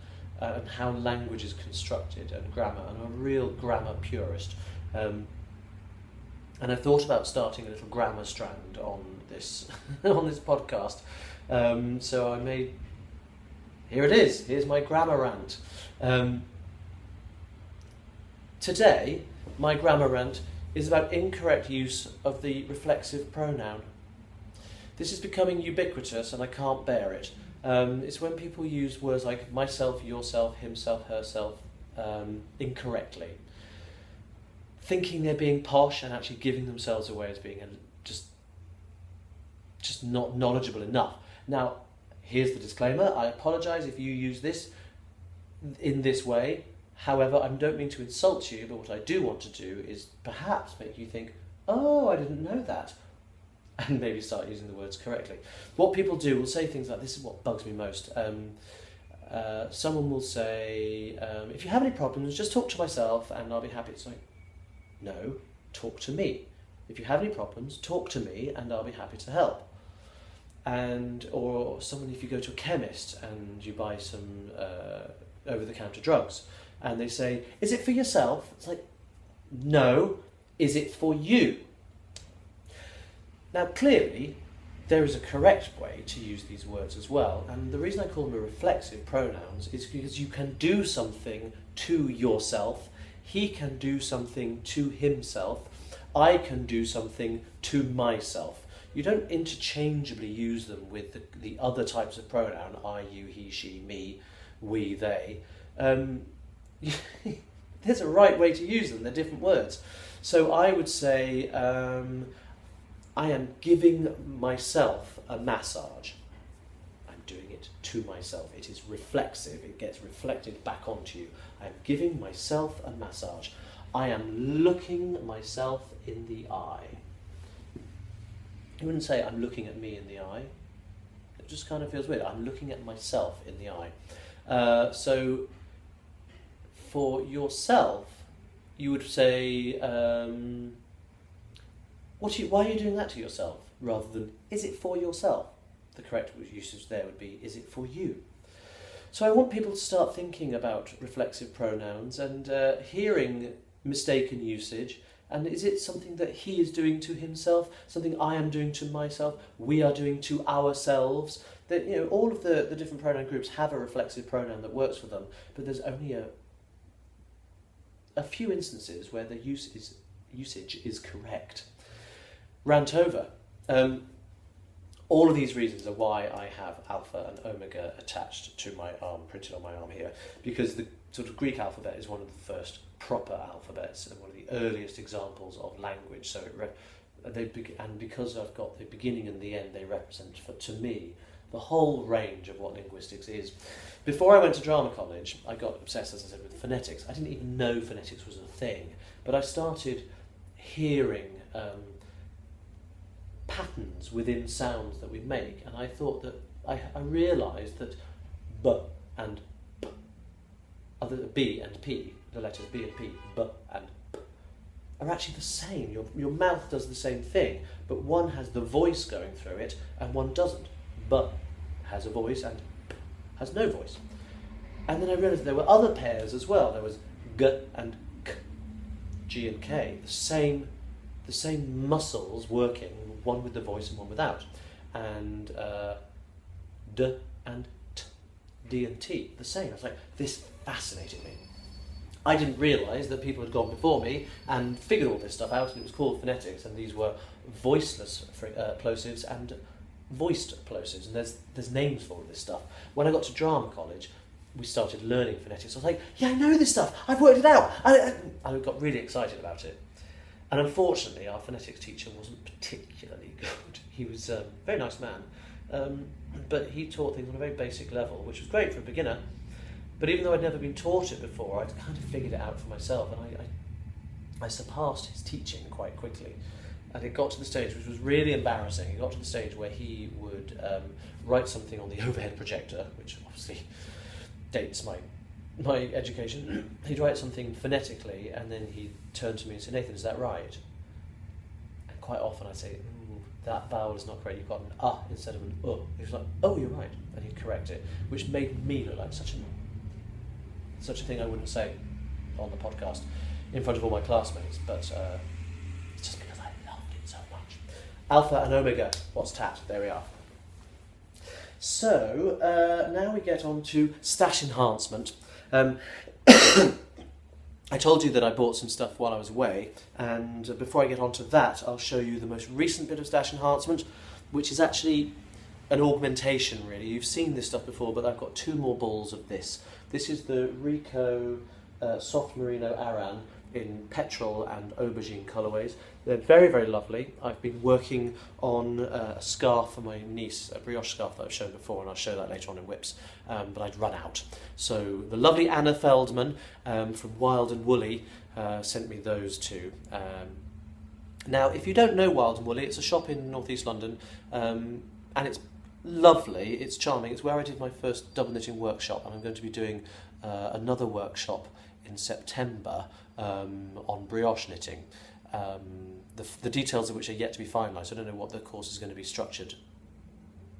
how language is constructed and grammar. I'm a real grammar purist. And I thought about starting a little grammar strand on this on this podcast. So I made... Here it is. Here's my grammar rant. Today, my grammar rant is about incorrect use of the reflexive pronoun. This is becoming ubiquitous and I can't bear it. It's when people use words like myself, yourself, himself, herself incorrectly, thinking they're being posh and actually giving themselves away as being just not knowledgeable enough. Now, here's the disclaimer. I apologise if you use this in this way. However, I don't mean to insult you, but what I do want to do is perhaps make you think, oh, I didn't know that, and maybe start using the words correctly. What people do will say things like, this is what bugs me most. Someone will say, if you have any problems, just talk to myself and I'll be happy. It's like, no, talk to me. If you have any problems, talk to me and I'll be happy to help. Or someone, if you go to a chemist and you buy some over-the-counter drugs, and they say, is it for yourself? It's like, no, is it for you? Now, clearly, there is a correct way to use these words as well, and the reason I call them reflexive pronouns is because you can do something to yourself, he can do something to himself, I can do something to myself. You don't interchangeably use them with the other types of pronoun, I, you, he, she, me, we, they. There's a right way to use them, they're different words. So I would say, I am giving myself a massage. I'm doing it to myself. It is reflexive, it gets reflected back onto you. I'm giving myself a massage. I am looking myself in the eye. You wouldn't say I'm looking at me in the eye. It just kind of feels weird. I'm looking at myself in the eye. So for yourself, you would say, why are you doing that to yourself? Rather than, is it for yourself? The correct usage there would be, is it for you? So I want people to start thinking about reflexive pronouns and hearing mistaken usage. And is it something that he is doing to himself, something I am doing to myself, we are doing to ourselves? That, you know, all of the different pronoun groups have a reflexive pronoun that works for them, but there's only a few instances where the usage is correct. Rant over. All of these reasons are why I have alpha and omega attached to my arm, printed on my arm here, because the sort of Greek alphabet is one of the first proper alphabets and one of the earliest examples of language. So and because I've got the beginning and the end, they represent, to me, the whole range of what linguistics is. Before I went to drama college, I got obsessed, as I said, with phonetics. I didn't even know phonetics was a thing, but I started hearing patterns within sounds that we make, and I thought that I realised that b and p, other b and p, the letters b and p, b and p, are actually the same. Your mouth does the same thing, but one has the voice going through it and one doesn't. B has a voice and p has no voice. And then I realised there were other pairs as well. There was g and k, g and k, the same muscles working, one with the voice and one without. And d and t, d and t, the same. I was like, this fascinated me. I didn't realise that people had gone before me and figured all this stuff out, and it was called phonetics, and these were voiceless plosives and voiced plosives, and there's names for all this stuff. When I got to drama college, we started learning phonetics. I was like, yeah, I know this stuff, I've worked it out. I got really excited about it. And unfortunately, our phonetics teacher wasn't particularly good. He was a very nice man, but he taught things on a very basic level, which was great for a beginner. But even though I'd never been taught it before, I'd kind of figured it out for myself, and I surpassed his teaching quite quickly. And it got to the stage, which was really embarrassing, it got to the stage where he would write something on the overhead projector, which obviously dates my education. He'd write something phonetically, and then he'd turn to me and say, Nathan, is that right? And quite often I'd say, that vowel is not correct, you've got an instead of an He was like, oh, you're right, and he'd correct it, which made me look like such a thing I wouldn't say on the podcast in front of all my classmates, but it's just because I loved it so much. Alpha and omega, what's tat? There we are. So, now we get on to stash enhancement. I told you that I bought some stuff while I was away, and before I get on to that, I'll show you the most recent bit of stash enhancement, which is actually an augmentation, really. You've seen this stuff before, but I've got 2 more balls of this. This is the Rico Soft Merino Aran in petrol and aubergine colourways. They're very, very lovely. I've been working on a scarf for my niece, a brioche scarf that I've shown before, and I'll show that later on in whips, but I'd run out. So the lovely Anna Feldman from Wild and Woolly sent me those 2. Now, if you don't know Wild and Woolly, it's a shop in North East London, and it's lovely, it's charming. It's where I did my first double knitting workshop, and I'm going to be doing another workshop in September on brioche knitting. The details of which are yet to be finalised. I don't know what the course is going to be structured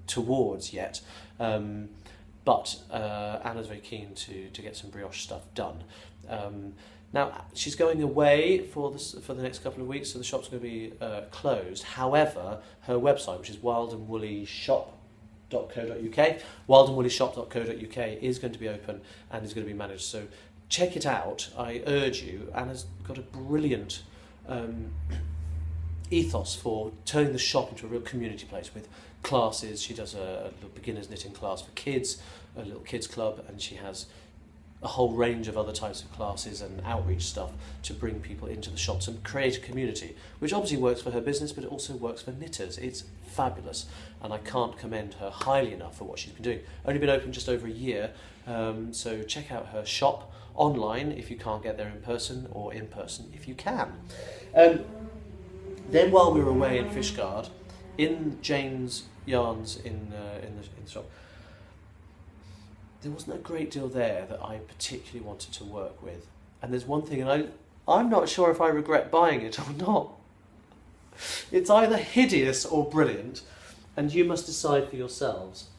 towards yet, but Anna's very keen to get some brioche stuff done. Now, she's going away for the next couple of weeks, so the shop's going to be closed. However, her website, which is wildandwoollyshop.co.uk, wildandwoollyshop.co.uk is going to be open and is going to be managed. So check it out, I urge you. Anna's got a brilliant ethos for turning the shop into a real community place with classes. She does a little beginner's knitting class for kids, a little kids club, and she has a whole range of other types of classes and outreach stuff to bring people into the shops and create a community, which obviously works for her business, but it also works for knitters. It's fabulous, and I can't commend her highly enough for what she's been doing. Only been open just over a year, so check out her shop online if you can't get there in person, or in person if you can. Then while we were away in Fishguard, in Jane's yarns in the shop, there wasn't a great deal there that I particularly wanted to work with. And there's one thing, and I'm not sure if I regret buying it or not. It's either hideous or brilliant, and you must decide for yourselves.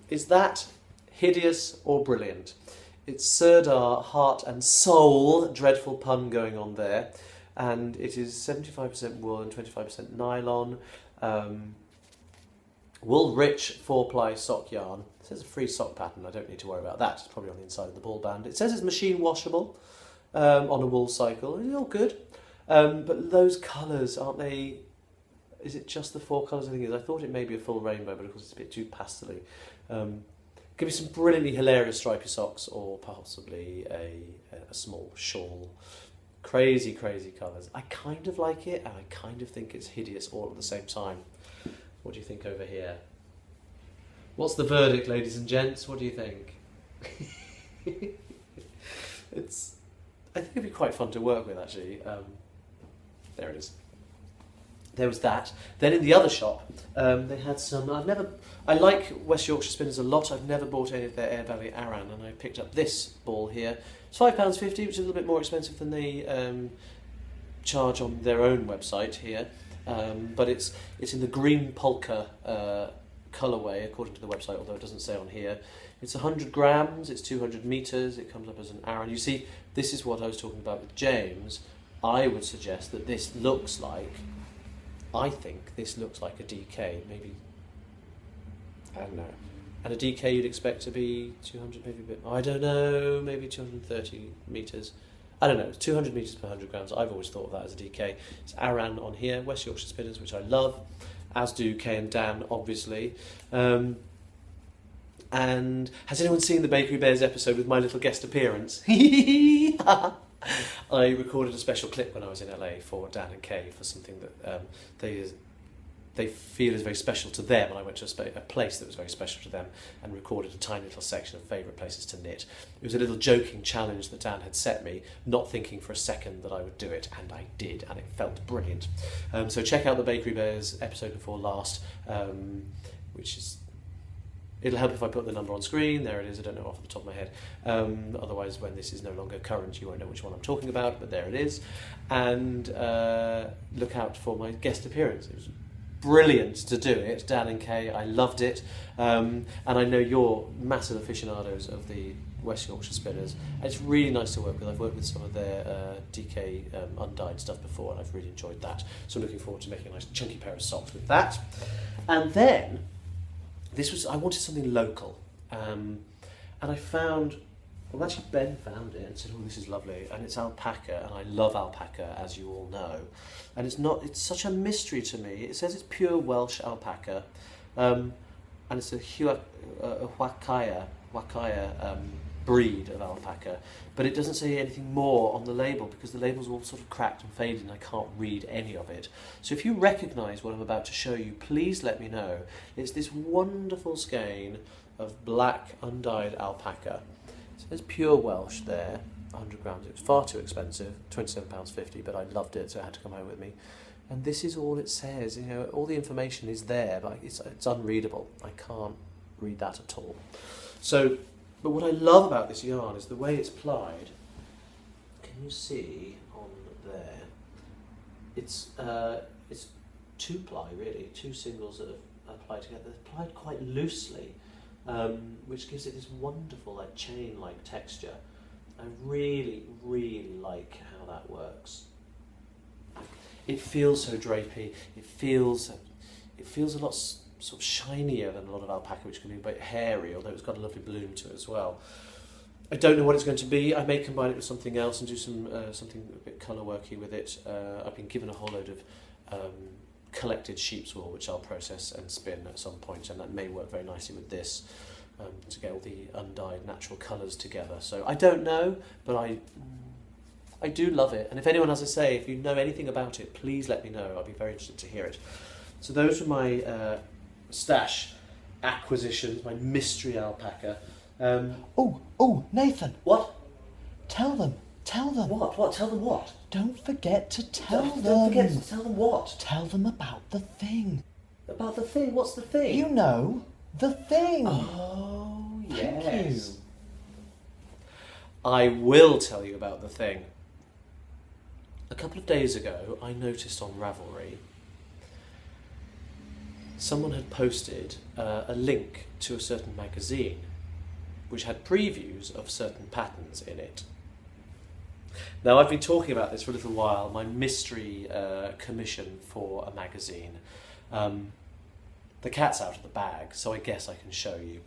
Is that hideous or brilliant? It's Sirdar Heart and Soul, dreadful pun going on there, and it is 75% wool and 25% nylon. Wool rich 4-ply sock yarn. It says a free sock pattern, I don't need to worry about that. It's probably on the inside of the ball band. It says it's machine washable on a wool cycle. It's all good. But those colours, aren't they? Is it just the 4 colours I think it is? I thought it may be a full rainbow, but of course it's a bit too pastel-y. Give me some brilliantly hilarious stripy socks, or possibly a small shawl. Crazy, crazy colours. I kind of like it, and I kind of think it's hideous all at the same time. What do you think over here? What's the verdict, ladies and gents? What do you think? I think it'd be quite fun to work with, actually. There it is. There was that. Then in the other shop, they had some. I like West Yorkshire spinners a lot. I've never bought any of their Air Valley Aran, and I picked up this ball here. It's £5.50, which is a little bit more expensive than they charge on their own website here. But it's in the green polka colourway, according to the website, although it doesn't say on here. It's 100 grams, it's 200 metres, it comes up as an Aran. You see, this is what I was talking about with James. I would suggest that this looks like, I think this looks like a DK, maybe, I don't know. And a DK you'd expect to be 200, maybe a bit, I don't know, maybe 230 metres. I don't know, 200 metres per 100 grams. I've always thought of that as a DK. It's Aran on here, West Yorkshire Spinners, which I love, as do Kay and Dan, obviously. And has anyone seen the Bakery Bears episode with my little guest appearance? I recorded a special clip when I was in LA for Dan and Kay for something that they feel is very special to them, and I went to a place that was very special to them and recorded a tiny little section of favourite places to knit. It was a little joking challenge that Dan had set me, not thinking for a second that I would do it, and I did, and it felt brilliant. So check out the Bakery Bears episode before last, which is... It'll help if I put the number on screen. There it is. I don't know off the top of my head. Otherwise, when this is no longer current, you won't know which one I'm talking about, but there it is. And look out for my guest appearance. It was brilliant to do it, Dan and Kay. I loved it. And I know you're massive aficionados of the West Yorkshire Spinners. And it's really nice to work with. I've worked with some of their DK undyed stuff before, and I've really enjoyed that. So I'm looking forward to making a nice chunky pair of socks with that. And then... I wanted something local, And I found, well, actually Ben found it and said, oh, this is lovely, and it's alpaca, and I love alpaca, as you all know, and it's such a mystery to me. It says it's pure Welsh alpaca, and it's a Wakaya breed of alpaca, but it doesn't say anything more on the label because the label's all sort of cracked and faded and I can't read any of it. So if you recognise what I'm about to show you, please let me know. It's this wonderful skein of black undyed alpaca. It says pure Welsh there, 100 grams. It was far too expensive, £27.50, but I loved it, so it had to come home with me. And this is all it says. You know, all the information is there, but it's unreadable. I can't read that at all. So, but what I love about this yarn is the way it's plied. Can you see on there? It's 2-ply really, 2 singles that are applied together. They're applied quite loosely, which gives it this wonderful like chain-like texture. I really, really like how that works. It feels so drapey. It feels a lot sort of shinier than a lot of alpaca, which can be a bit hairy, although it's got a lovely bloom to it as well. I don't know what it's going to be. I may combine it with something else and do some something a bit colour worky with it. I've been given a whole load of collected sheep's wool, which I'll process and spin at some point, and that may work very nicely with this to get all the undyed natural colours together. So I don't know, but I do love it. And if anyone, as I say, if you know anything about it, please let me know. I'd be very interested to hear it. So those are my stash acquisitions, my mystery alpaca. Oh, Nathan. What? Tell them. What? Tell them what? Don't forget to tell them. Don't forget to tell them what? Tell them about the thing. About the thing? What's the thing? You know, the thing. Oh, yes. Thank you. I will tell you about the thing. A couple of days ago, I noticed on Ravelry someone had posted a link to a certain magazine which had previews of certain patterns in it. Now, I've been talking about this for a little while, my mystery commission for a magazine. The cat's out of the bag, so I guess I can show you.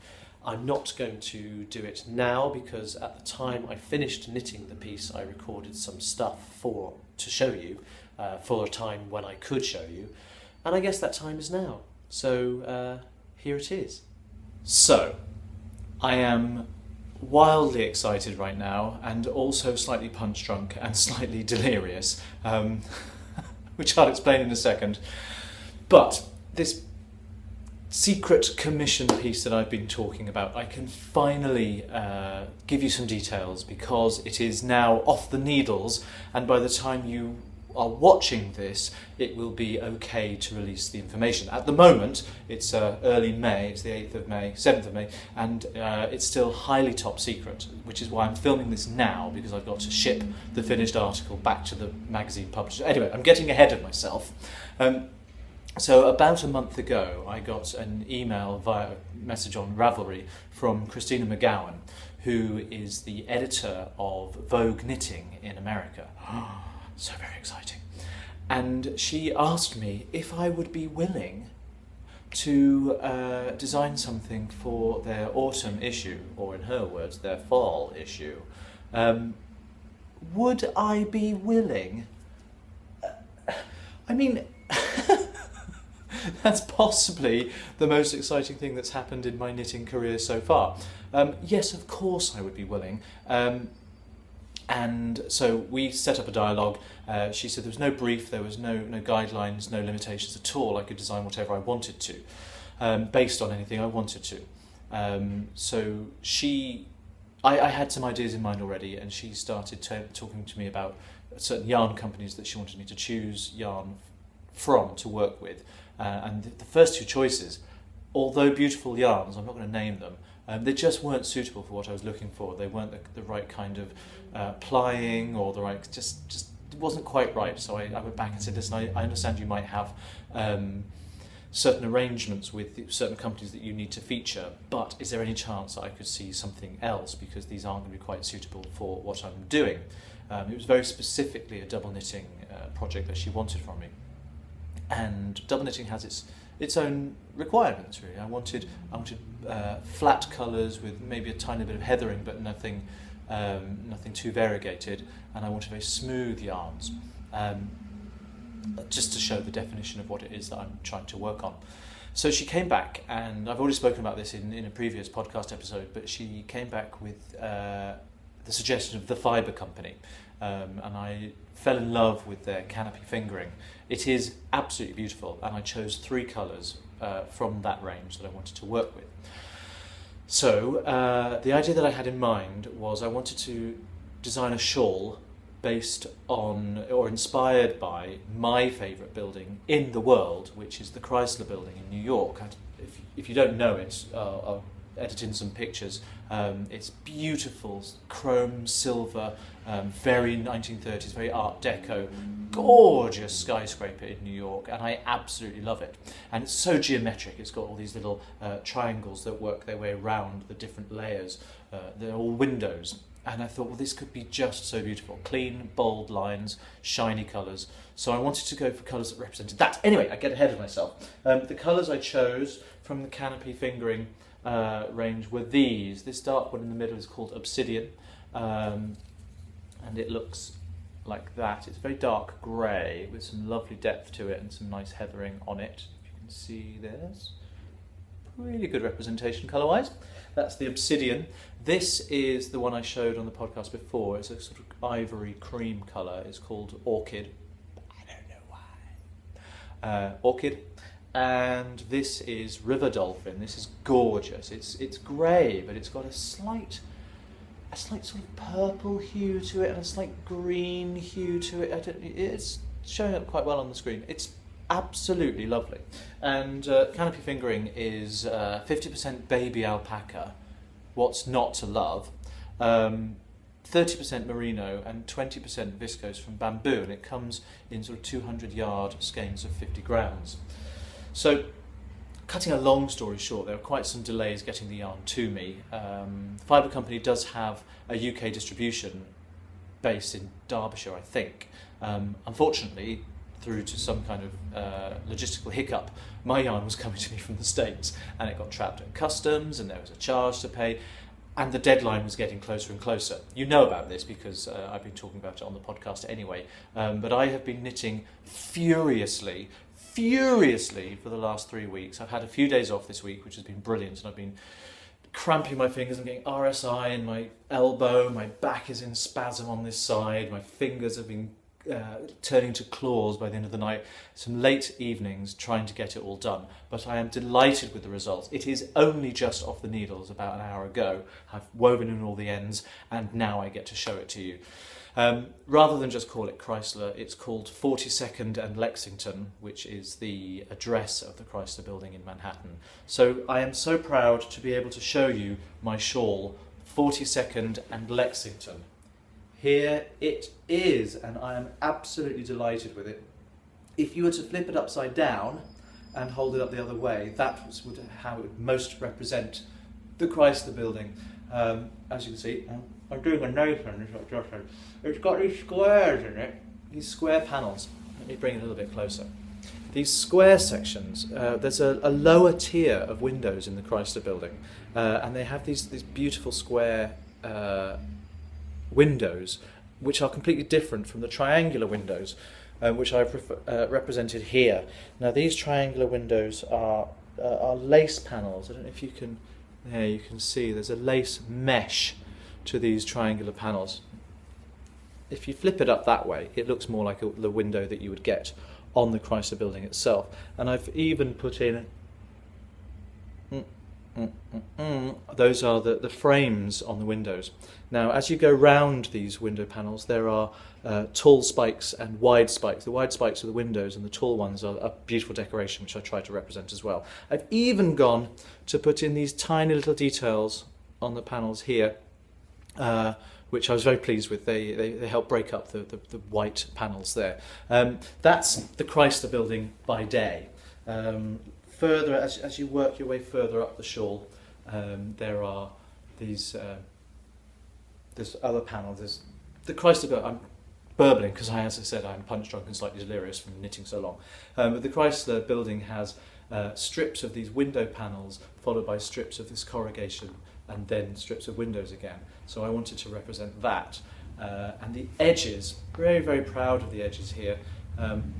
I'm not going to do it now because at the time I finished knitting the piece, I recorded some stuff to show you for a time when I could show you, and I guess that time is now. So here it is. So, I am wildly excited right now and also slightly punch drunk and slightly delirious, which I'll explain in a second. But this secret commission piece that I've been talking about, I can finally give you some details because it is now off the needles, and by the time you are watching this, it will be okay to release the information. At the moment, it's early May, it's the 8th of May, 7th of May, and it's still highly top secret, which is why I'm filming this now, because I've got to ship the finished article back to the magazine publisher. Anyway, I'm getting ahead of myself. So about a month ago, I got an email via message on Ravelry from Christina McGowan, who is the editor of Vogue Knitting in America. So very exciting. And she asked me if I would be willing to design something for their autumn issue, or in her words, their fall issue. Would I be willing? I mean, that's possibly the most exciting thing that's happened in my knitting career so far. Yes, of course I would be willing. And so we set up a dialogue. She said there was no brief, there was no guidelines, no limitations at all. I could design whatever I wanted to, based on anything I wanted to. So I had some ideas in mind already, and she started talking to me about certain yarn companies that she wanted me to choose yarn from to work with. And the first two choices, although beautiful yarns, I'm not going to name them, they just weren't suitable for what I was looking for. They weren't the right kind of plying, or the right, just it wasn't quite right. So I went back and said, listen, I understand you might have certain arrangements with certain companies that you need to feature, but is there any chance that I could see something else, because these aren't going to be quite suitable for what I'm doing. It was very specifically a double knitting project that she wanted from me. And double knitting has its its own requirements. Really, I wanted flat colours with maybe a tiny bit of heathering, but nothing too variegated, and I wanted very smooth yarns, just to show the definition of what it is that I'm trying to work on. So she came back, and I've already spoken about this in a previous podcast episode, but she came back with the suggestion of the Fibre Company, and I fell in love with their canopy fingering. It is absolutely beautiful, and I chose 3 colours from that range that I wanted to work with. So the idea that I had in mind was I wanted to design a shawl based on or inspired by my favourite building in the world, which is the Chrysler Building in New York. If you don't know it, I'll edit in some pictures. It's beautiful, chrome, silver, very 1930s, very Art Deco, gorgeous skyscraper in New York, and I absolutely love it. And it's so geometric. It's got all these little triangles that work their way around the different layers. They're all windows. And I thought, well, this could be just so beautiful. Clean, bold lines, shiny colours. So I wanted to go for colours that represented that. Anyway, I get ahead of myself. The colours I chose from the canopy fingering range were these. This dark one in the middle is called Obsidian. And it looks like that. It's very dark grey with some lovely depth to it and some nice heathering on it. If you can see this. Really good representation colour-wise. That's the Obsidian. This is the one I showed on the podcast before. It's a sort of ivory cream colour. It's called Orchid. I don't know why. Orchid. And this is River Dolphin. This is gorgeous. It's grey, but it's got a slight sort of purple hue to it and a slight green hue to it. It's showing up quite well on the screen. It's absolutely lovely. And canopy fingering is 50% baby alpaca, what's not to love, 30% merino and 20% viscose from bamboo, and it comes in sort of 200-yard skeins of 50 grams. So, cutting a long story short, there are quite some delays getting the yarn to me. The Fibre Company does have a UK distribution based in Derbyshire, I think. Unfortunately, through to some kind of logistical hiccup, my yarn was coming to me from the States, and it got trapped at customs, and there was a charge to pay, and the deadline was getting closer and closer. You know about this because I've been talking about it on the podcast anyway, but I have been knitting furiously for the last 3 weeks. I've had a few days off this week, which has been brilliant, and I've been cramping my fingers and getting RSI in my elbow, my back is in spasm on this side, my fingers have been turning to claws by the end of the night. Some late evenings trying to get it all done, but I am delighted with the results. It is only just off the needles about an hour ago. I've woven in all the ends, and now I get to show it to you. Rather than just call it Chrysler, it's called 42nd and Lexington, which is the address of the Chrysler Building in Manhattan. So I am so proud to be able to show you my shawl, 42nd and Lexington. Here it is, and I am absolutely delighted with it. If you were to flip it upside down and hold it up the other way, that was how it would most represent the Chrysler Building. As you can see, I'm doing a nose on this. It's got these squares in it. These square panels. Let me bring it a little bit closer. These square sections, there's a lower tier of windows in the Chrysler Building, and they have these beautiful square windows, which are completely different from the triangular windows, which I've represented here. Now, these triangular windows are lace panels. I don't know if you can. There you can see there's a lace mesh to these triangular panels. If you flip it up that way, it looks more like the window that you would get on the Chrysler Building itself. And I've even put in those are the frames on the windows. Now, as you go round these window panels, there are tall spikes and wide spikes. The wide spikes are the windows, and the tall ones are a beautiful decoration, which I try to represent as well. I've even gone to put in these tiny little details on the panels here, which I was very pleased with. They help break up the white panels there. That's the Chrysler Building by day. Further, as you work your way further up the shawl, there are these. There's other panels. There's the Chrysler Building. I'm burbling because, as I said, I'm punch drunk and slightly delirious from knitting so long. But the Chrysler building has strips of these window panels followed by strips of this corrugation and then strips of windows again. So I wanted to represent that. And the edges, very, very proud of the edges here.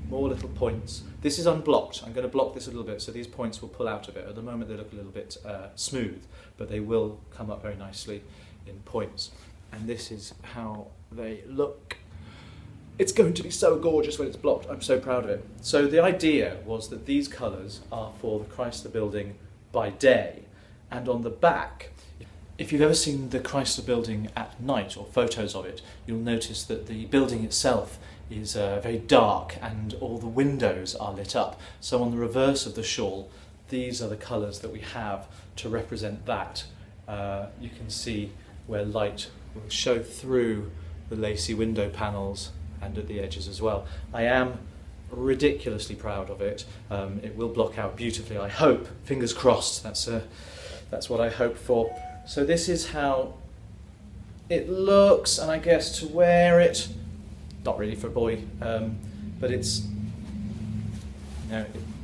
More little points. This is unblocked. I'm going to block this a little bit so these points will pull out a bit. At the moment they look a little bit smooth, but they will come up very nicely in points. And this is how they look. It's going to be so gorgeous when it's blocked. I'm so proud of it. So the idea was that these colours are for the Chrysler building by day, and on the back, if you've ever seen the Chrysler building at night or photos of it, you'll notice that the building itself is very dark and all the windows are lit up. So on the reverse of the shawl, these are the colours that we have to represent that. You can see where light will show through the lacy window panels and at the edges as well. I am ridiculously proud of it. It will block out beautifully, I hope. Fingers crossed, that's what I hope for. So this is how it looks, and I guess to wear it, not really for a boy, but it's,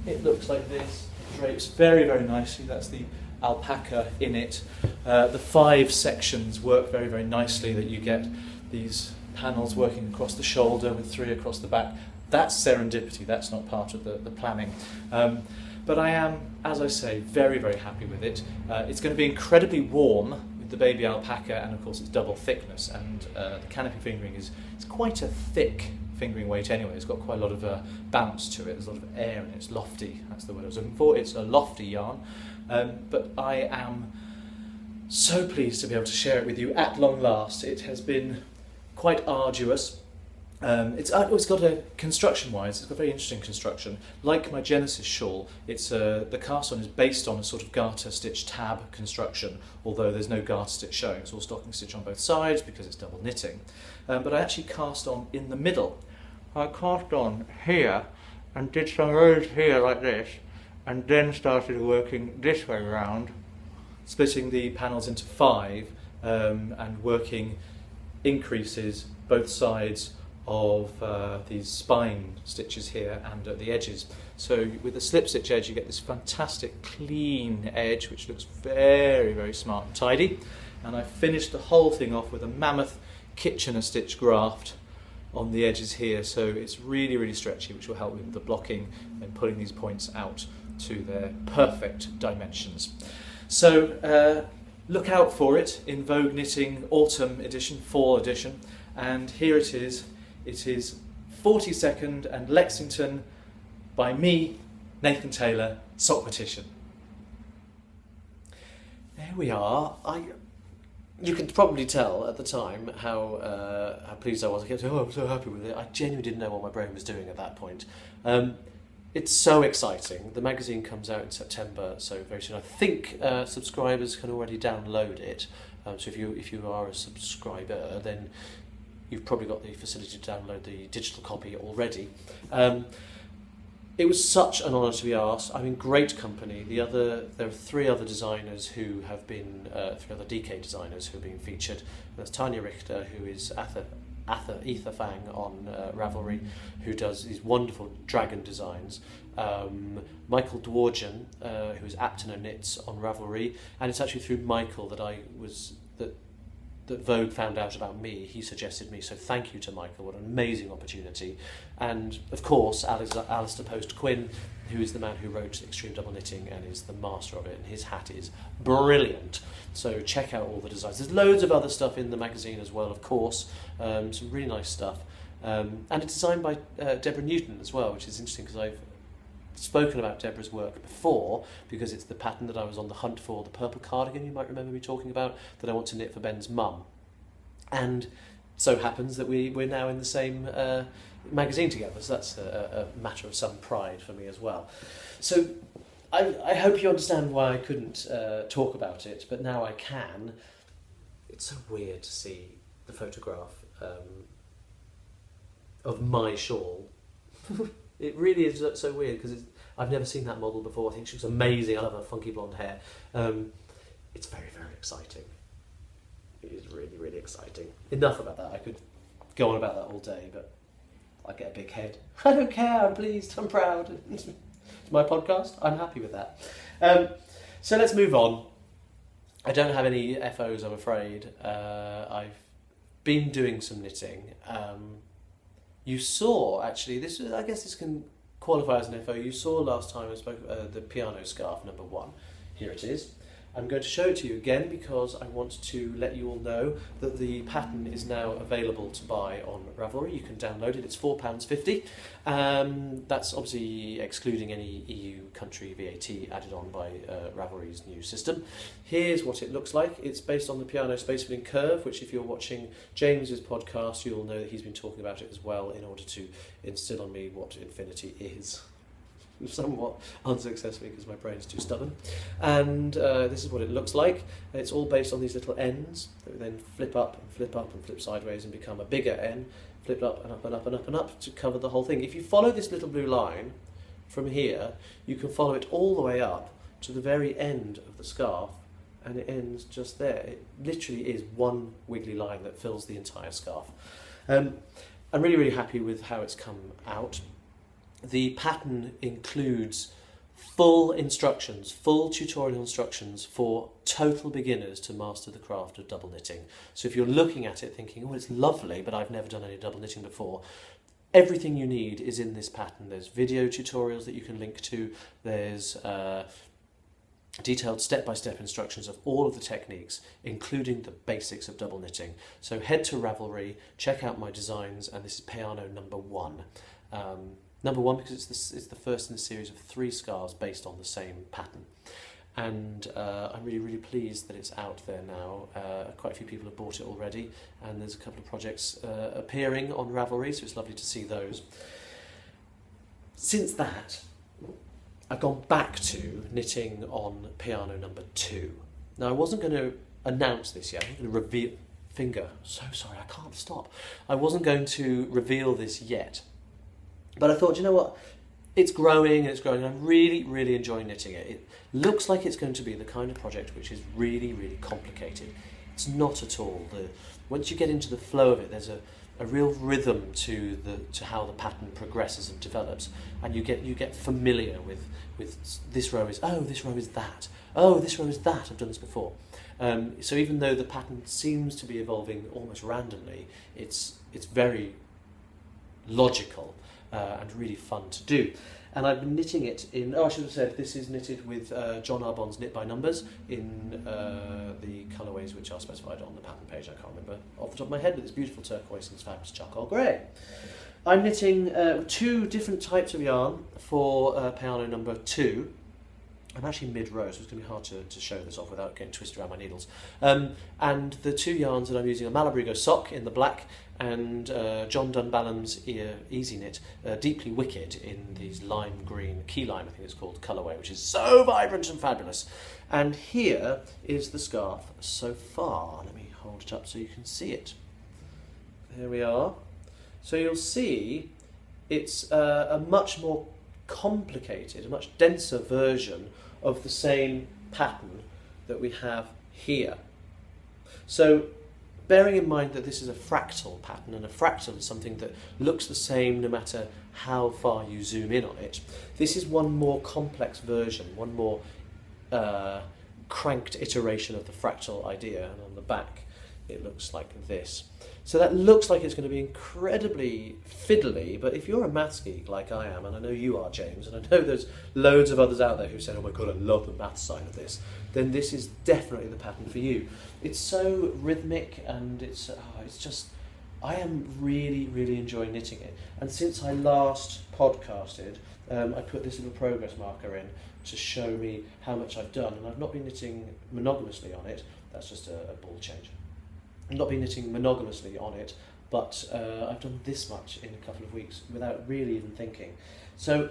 it looks like this. It drapes very, very nicely. That's the alpaca in it. The 5 sections work very, very nicely, that you get these panels working across the shoulder with 3 across the back. That's serendipity, that's not part of the planning. But I am, as I say, very, very happy with it. It's going to be incredibly warm with the baby alpaca, and of course it's double thickness, and the canopy fingering is quite a thick fingering weight anyway. It's got quite a lot of bounce to it, there's a lot of air in it, it's lofty, that's the word I was looking for. It's a lofty yarn, but I am so pleased to be able to share it with you at long last. It has been quite arduous. It's got a construction-wise, it's got a very interesting construction. Like my Genesis shawl, it's the cast-on is based on a sort of garter stitch tab construction, although there's no garter stitch showing. It's all stocking stitch on both sides because it's double knitting. But I actually cast on in the middle. I cast on here and did some rows here like this, and then started working this way around, splitting the panels into 5 and working increases both sides of these spine stitches here and at the edges. So with the slip stitch edge you get this fantastic clean edge which looks very, very smart and tidy, and I finished the whole thing off with a mammoth Kitchener stitch graft on the edges here, so it's really, really stretchy, which will help with the blocking and pulling these points out to their perfect dimensions. So look out for it in Vogue Knitting Autumn Edition, Fall Edition, and here it is. It is 42nd and Lexington by me, Nathan Taylor, Sockmatician. There we are. You can probably tell at the time how pleased I was. I kept saying, I'm so happy with it. I genuinely didn't know what my brain was doing at that point. It's so exciting. The magazine comes out in September, so very soon. I think subscribers can already download it. So if you are a subscriber, then you've probably got the facility to download the digital copy already. It was such an honour to be asked. I'm in great company. There are 3 other designers who have been, 3 other DK designers who have been featured. There's Tanya Richter, who is Ether Fang on Ravelry, who does these wonderful dragon designs. Michael Dworjan, who is Aptono Knits on Ravelry, and it's actually through Michael that that Vogue found out about me. He suggested me, so thank you to Michael. What an amazing opportunity. And of course, Alistair Post Quinn, who is the man who wrote Extreme Double Knitting and is the master of it, and his hat is brilliant. So check out all the designs. There's loads of other stuff in the magazine as well, of course, some really nice stuff. And it's designed by Deborah Newton as well, which is interesting because I've spoken about Deborah's work before, because it's the pattern that I was on the hunt for, the purple cardigan you might remember me talking about, that I want to knit for Ben's mum. And so happens that we're now in the same magazine together, so that's a matter of some pride for me as well. So I hope you understand why I couldn't talk about it, but now I can. It's so weird to see the photograph of my shawl. It really is so weird because I've never seen that model before. I think she looks amazing. I love her funky blonde hair. It's very, very exciting. It is really, really exciting. Enough about that. I could go on about that all day, but I get a big head. I don't care, I'm pleased, I'm proud. It's my podcast, I'm happy with that. So let's move on. I don't have any FOs, I'm afraid. I've been doing some knitting. You saw, actually, I guess this can qualify as an FO. You saw last time I spoke about the piano scarf number 1. Here it is. I'm going to show it to you again because I want to let you all know that the pattern is now available to buy on Ravelry. You can download it, it's £4.50. That's obviously excluding any EU country VAT added on by Ravelry's new system. Here's what it looks like. It's based on the Piano Space-Filling Curve, which if you're watching James's podcast, you'll know that he's been talking about it as well in order to instill on me what infinity is. Somewhat unsuccessfully because my brain's too stubborn. And this is what it looks like. It's all based on these little ends that then flip up and flip up and flip sideways and become a bigger N, flipped up and up and up and up and up to cover the whole thing. If you follow this little blue line from here, you can follow it all the way up to the very end of the scarf, and it ends just there. It literally is one wiggly line that fills the entire scarf. I'm really, really happy with how it's come out. The pattern includes full instructions, full tutorial instructions for total beginners to master the craft of double knitting. So if you're looking at it thinking, oh, it's lovely, but I've never done any double knitting before, everything you need is in this pattern. There's video tutorials that you can link to, there's detailed step-by-step instructions of all of the techniques, including the basics of double knitting. So head to Ravelry, check out my designs, and this is Peano number 1. Number 1 because it's the first in a series of 3 scarves based on the same pattern. And I'm really, really pleased that it's out there now. Quite a few people have bought it already, and there's a couple of projects appearing on Ravelry, so it's lovely to see those. Since that, I've gone back to knitting on Peano number 2. Now, I wasn't going to announce this yet. I wasn't going to reveal... Finger. So sorry, I can't stop. I wasn't going to reveal this yet. But I thought, you know what, it's growing and it's growing. I'm really, really enjoying knitting it. It looks like it's going to be the kind of project which is really, really complicated. It's not at all. Once you get into the flow of it, there's a real rhythm to how the pattern progresses and develops, and you get familiar with this row is, oh, this row is that. Oh, this row is that. I've done this before. So even though the pattern seems to be evolving almost randomly, it's very logical. And really fun to do. And I've been knitting it in, I should have said, this is knitted with John Arbon's Knit by Numbers in the colourways which are specified on the pattern page. I can't remember off the top of my head, but it's beautiful turquoise and it's fabulous charcoal grey. I'm knitting 2 different types of yarn for Peano number 2. I'm actually mid-row, so it's going to be hard to show this off without getting twisted around my needles. And the 2 yarns that I'm using are Malabrigo Sock in the black and John Dunballam's Easy Knit Deeply Wicked in these lime green, key lime I think it's called, colourway, which is so vibrant and fabulous. And here is the scarf so far. Let me hold it up so you can see it. There we are. So you'll see it's a much more complicated, a much denser version of the same pattern that we have here. So bearing in mind that this is a fractal pattern, and a fractal is something that looks the same no matter how far you zoom in on it, this is one more complex version, one more cranked iteration of the fractal idea, and on the back it looks like this. So that looks like it's going to be incredibly fiddly, but if you're a maths geek like I am, and I know you are, James, and I know there's loads of others out there who said, oh my god, I love the maths side of this, then this is definitely the pattern for you. It's so rhythmic, and it's just, I am really, really enjoying knitting it. And since I last podcasted, I put this little progress marker in to show me how much I've done, and I've not been knitting monogamously on it. That's just a ball change. I've not been knitting monogamously on it, but I've done this much in a couple of weeks without really even thinking. So,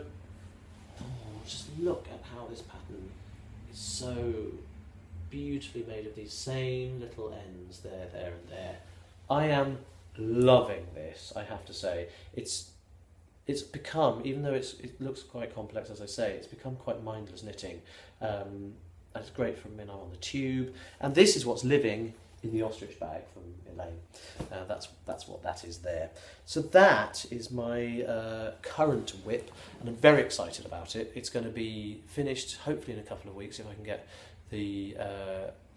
just look at how this pattern is so beautifully made of these same little ends there, there and there. I am loving this, I have to say. It's become, even though it looks quite complex, as I say, it's become quite mindless knitting. And it's great for when I'm on the tube. And this is what's living in the Ostrich bag from Elaine. That's what that is there. So that is my current whip, and I'm very excited about it. It's going to be finished hopefully in a couple of weeks if I can get the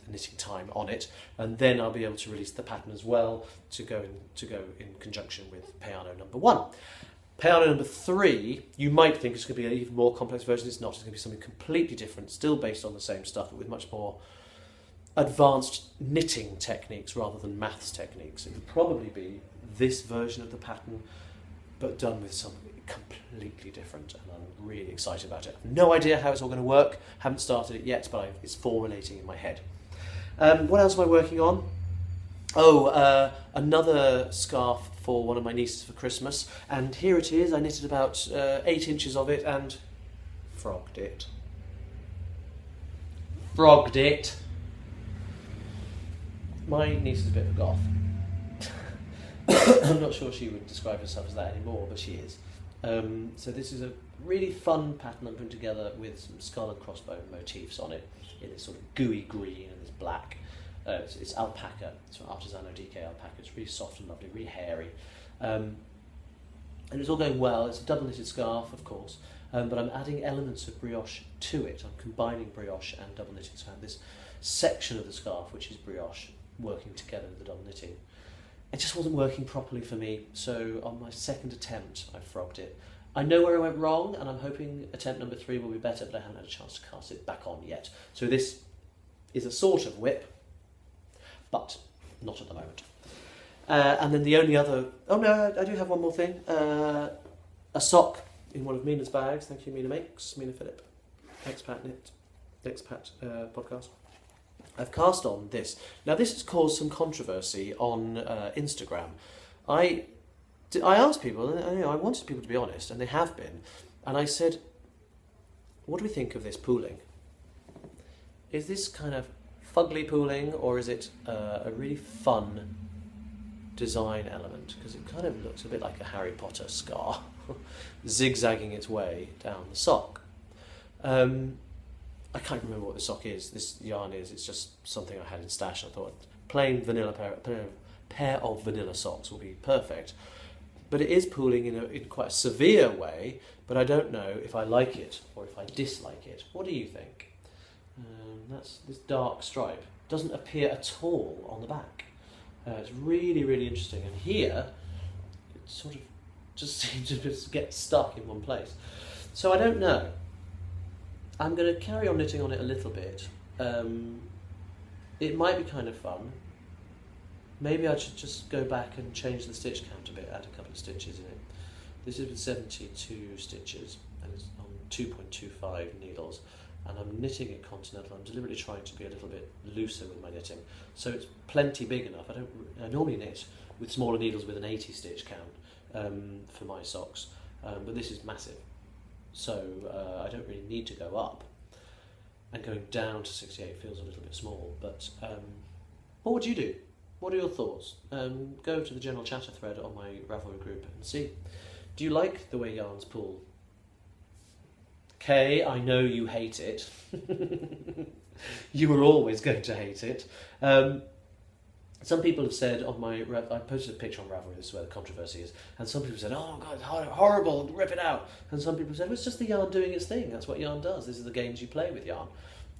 knitting time on it, and then I'll be able to release the pattern as well to go in conjunction with Peano No.1. Peano No.3, you might think it's going to be an even more complex version. It's not. It's going to be something completely different, still based on the same stuff, but with much more advanced knitting techniques rather than maths techniques. It would probably be this version of the pattern, but done with something completely different, and I'm really excited about it. I have no idea how it's all going to work. Haven't started it yet, but it's formulating in my head. What else am I working on? Oh, another scarf for one of my nieces for Christmas, and here it is. I knitted about 8 inches of it and frogged it. My niece is a bit of a goth. I'm not sure she would describe herself as that anymore, but she is. So this is a really fun pattern I'm putting together with some skull and crossbow motifs on it in this sort of gooey green and this black. It's alpaca. It's from Artisanal DK alpaca. It's really soft and lovely, really hairy. And it's all going well. It's a double knitted scarf, of course, but I'm adding elements of brioche to it. I'm combining brioche and double knitting. So I have this section of the scarf, which is brioche, working together with the double knitting. It just wasn't working properly for me, so on my second attempt I frogged it. I know where I went wrong, and I'm hoping attempt number 3 will be better, but I haven't had a chance to cast it back on yet. So this is a sort of whip, but not at the moment. And then the only other... Oh no, I do have one more thing. A sock in one of Mina's bags. Thank you, Mina Makes, Mina Phillip, Expat Knit, Expat podcast. I've cast on this. Now this has caused some controversy on Instagram. I asked people, and I wanted people to be honest, and they have been, and I said, what do we think of this pooling? Is this kind of fugly pooling, or is it a really fun design element? Because it kind of looks a bit like a Harry Potter scar, zigzagging its way down the sock. I can't remember what the sock is, this yarn is, it's just something I had in stash. I thought plain vanilla pair of vanilla socks will be perfect. But it is pooling in quite a severe way, but I don't know if I like it or if I dislike it. What do you think? That's this dark stripe. Doesn't appear at all on the back. It's really, really interesting. And here, it sort of just seems to just get stuck in one place. So I don't know. I'm going to carry on knitting on it a little bit. It might be kind of fun. Maybe I should just go back and change the stitch count a bit, add a couple of stitches in it. This is with 72 stitches, and it's on 2.25 needles, and I'm knitting it continental. I'm deliberately trying to be a little bit looser with my knitting, so it's plenty big enough. I normally knit with smaller needles with an 80 stitch count for my socks, but this is massive. So I don't really need to go up, and going down to 68 feels a little bit small, but what would you do? What are your thoughts? Go to the general chatter thread on my Ravelry group and see. Do you like the way yarns pull? Kay, I know you hate it. You were always going to hate it. Some people have said on my... I posted a picture on Ravelry, this is where the controversy is, and some people said, oh God, it's horrible, rip it out. And some people said, well, it's just the yarn doing its thing, that's what yarn does, this is the games you play with yarn.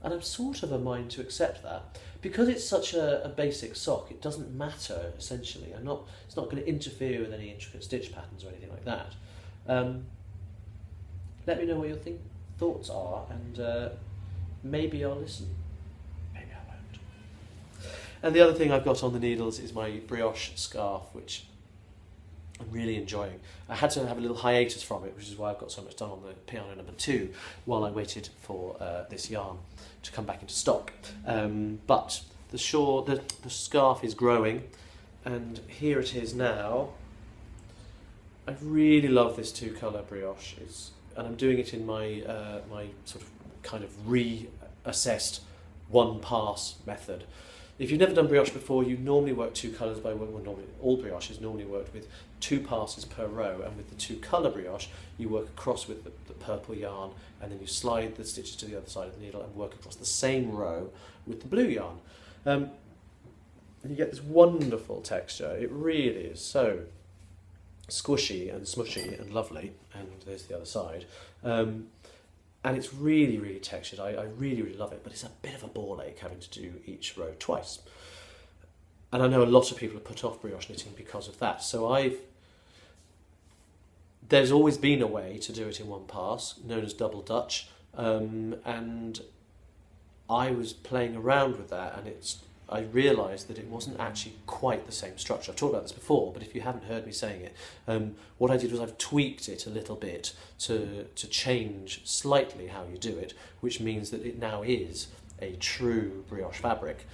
And I'm sort of a mind to accept that. Because it's such a basic sock, it doesn't matter, essentially. It's not going to interfere with any intricate stitch patterns or anything like that. Let me know what your thoughts are, and maybe I'll listen. Maybe I won't. And the other thing I've got on the needles is my brioche scarf, which I'm really enjoying. I had to have a little hiatus from it, which is why I've got so much done on the Peano No.2 while I waited for this yarn to come back into stock. But the scarf is growing, and here it is now. I really love this 2-colour brioche, and I'm doing it in my my sort of kind of reassessed one-pass method. If you've never done brioche before, you normally work 2 colours by one. Well, normally all brioche is normally worked with 2 passes per row, and with the 2-colour brioche, you work across with the purple yarn, and then you slide the stitches to the other side of the needle and work across the same row with the blue yarn. and you get this wonderful texture. It really is so squishy and smushy and lovely. And there's the other side. And it's really, really textured. I really, really love it, but it's a bit of a ball ache having to do each row twice. And I know a lot of people have put off brioche knitting because of that. So there's always been a way to do it in one pass, known as double Dutch. And I was playing around with that, and I realised that it wasn't actually quite the same structure. I've talked about this before, but if you haven't heard me saying it, what I did was I've tweaked it a little bit to change slightly how you do it, which means that it now is a true brioche fabric.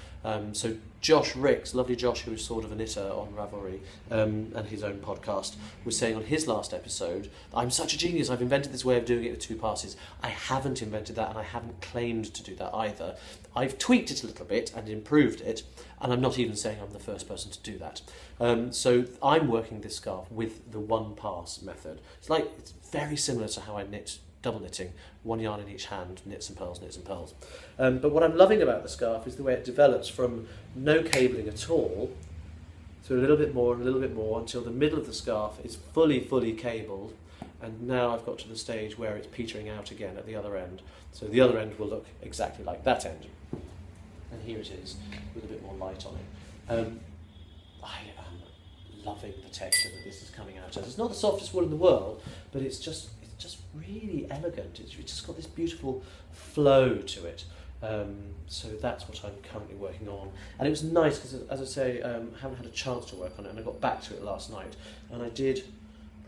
So Josh Ricks, lovely Josh, who is sort of a knitter on Ravelry and his own podcast, was saying on his last episode, I'm such a genius, I've invented this way of doing it with 2 passes. I haven't invented that, and I haven't claimed to do that either. I've tweaked it a little bit and improved it, and I'm not even saying I'm the first person to do that. So I'm working this scarf with the 1 pass method. It's very similar to how I knit double knitting, 1 yarn in each hand, knits and purls, knits and purls. But what I'm loving about the scarf is the way it develops from no cabling at all to a little bit more and a little bit more until the middle of the scarf is fully cabled, and now I've got to the stage where it's petering out again at the other end. So the other end will look exactly like that end. And here it is with a bit more light on it. I am loving the texture that this is coming out as. It's not the softest wool in the world, but it's just really elegant. It's just got this beautiful flow to it. So that's what I'm currently working on. And it was nice because, as I say, I haven't had a chance to work on it, and I got back to it last night. And I did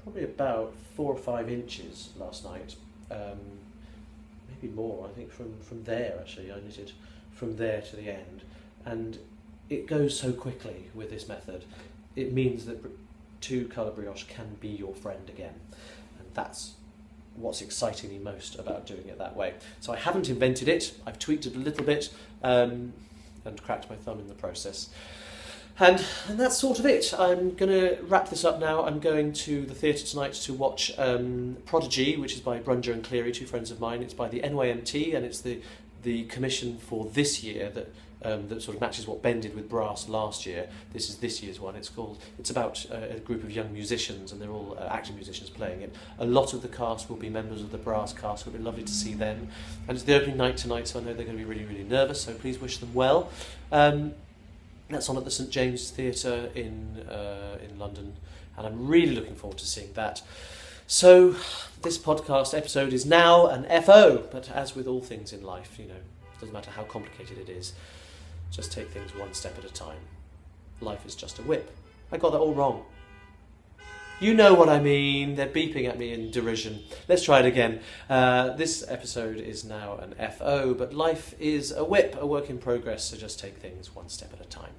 probably about 4 or 5 inches last night. Maybe more, I think from there actually. I knitted from there to the end. And it goes so quickly with this method. It means that 2 colour brioche can be your friend again. And that's what's exciting me most about doing it that way. So I haven't invented it, I've tweaked it a little bit and cracked my thumb in the process. And that's sort of it. I'm going to wrap this up now. I'm going to the theatre tonight to watch Prodigy, which is by Brunger and Cleary, 2 friends of mine. It's by the NYMT, and it's the commission for this year that sort of matches what Ben did with Brass last year. This is this year's one. It's about a group of young musicians, and they're all acting musicians playing it. A lot of the cast will be members of the Brass cast. It'll be lovely to see them. And it's the opening night tonight, so I know they're going to be really, really nervous, so please wish them well. That's on at the St James Theatre in London, and I'm really looking forward to seeing that. So this podcast episode is now an FO, but as with all things in life, it doesn't matter how complicated it is, just take things one step at a time. Life is just a whip. I got that all wrong. You know what I mean. They're beeping at me in derision. Let's try it again. This episode is now an FO, but life is a whip, a work in progress, so just take things one step at a time.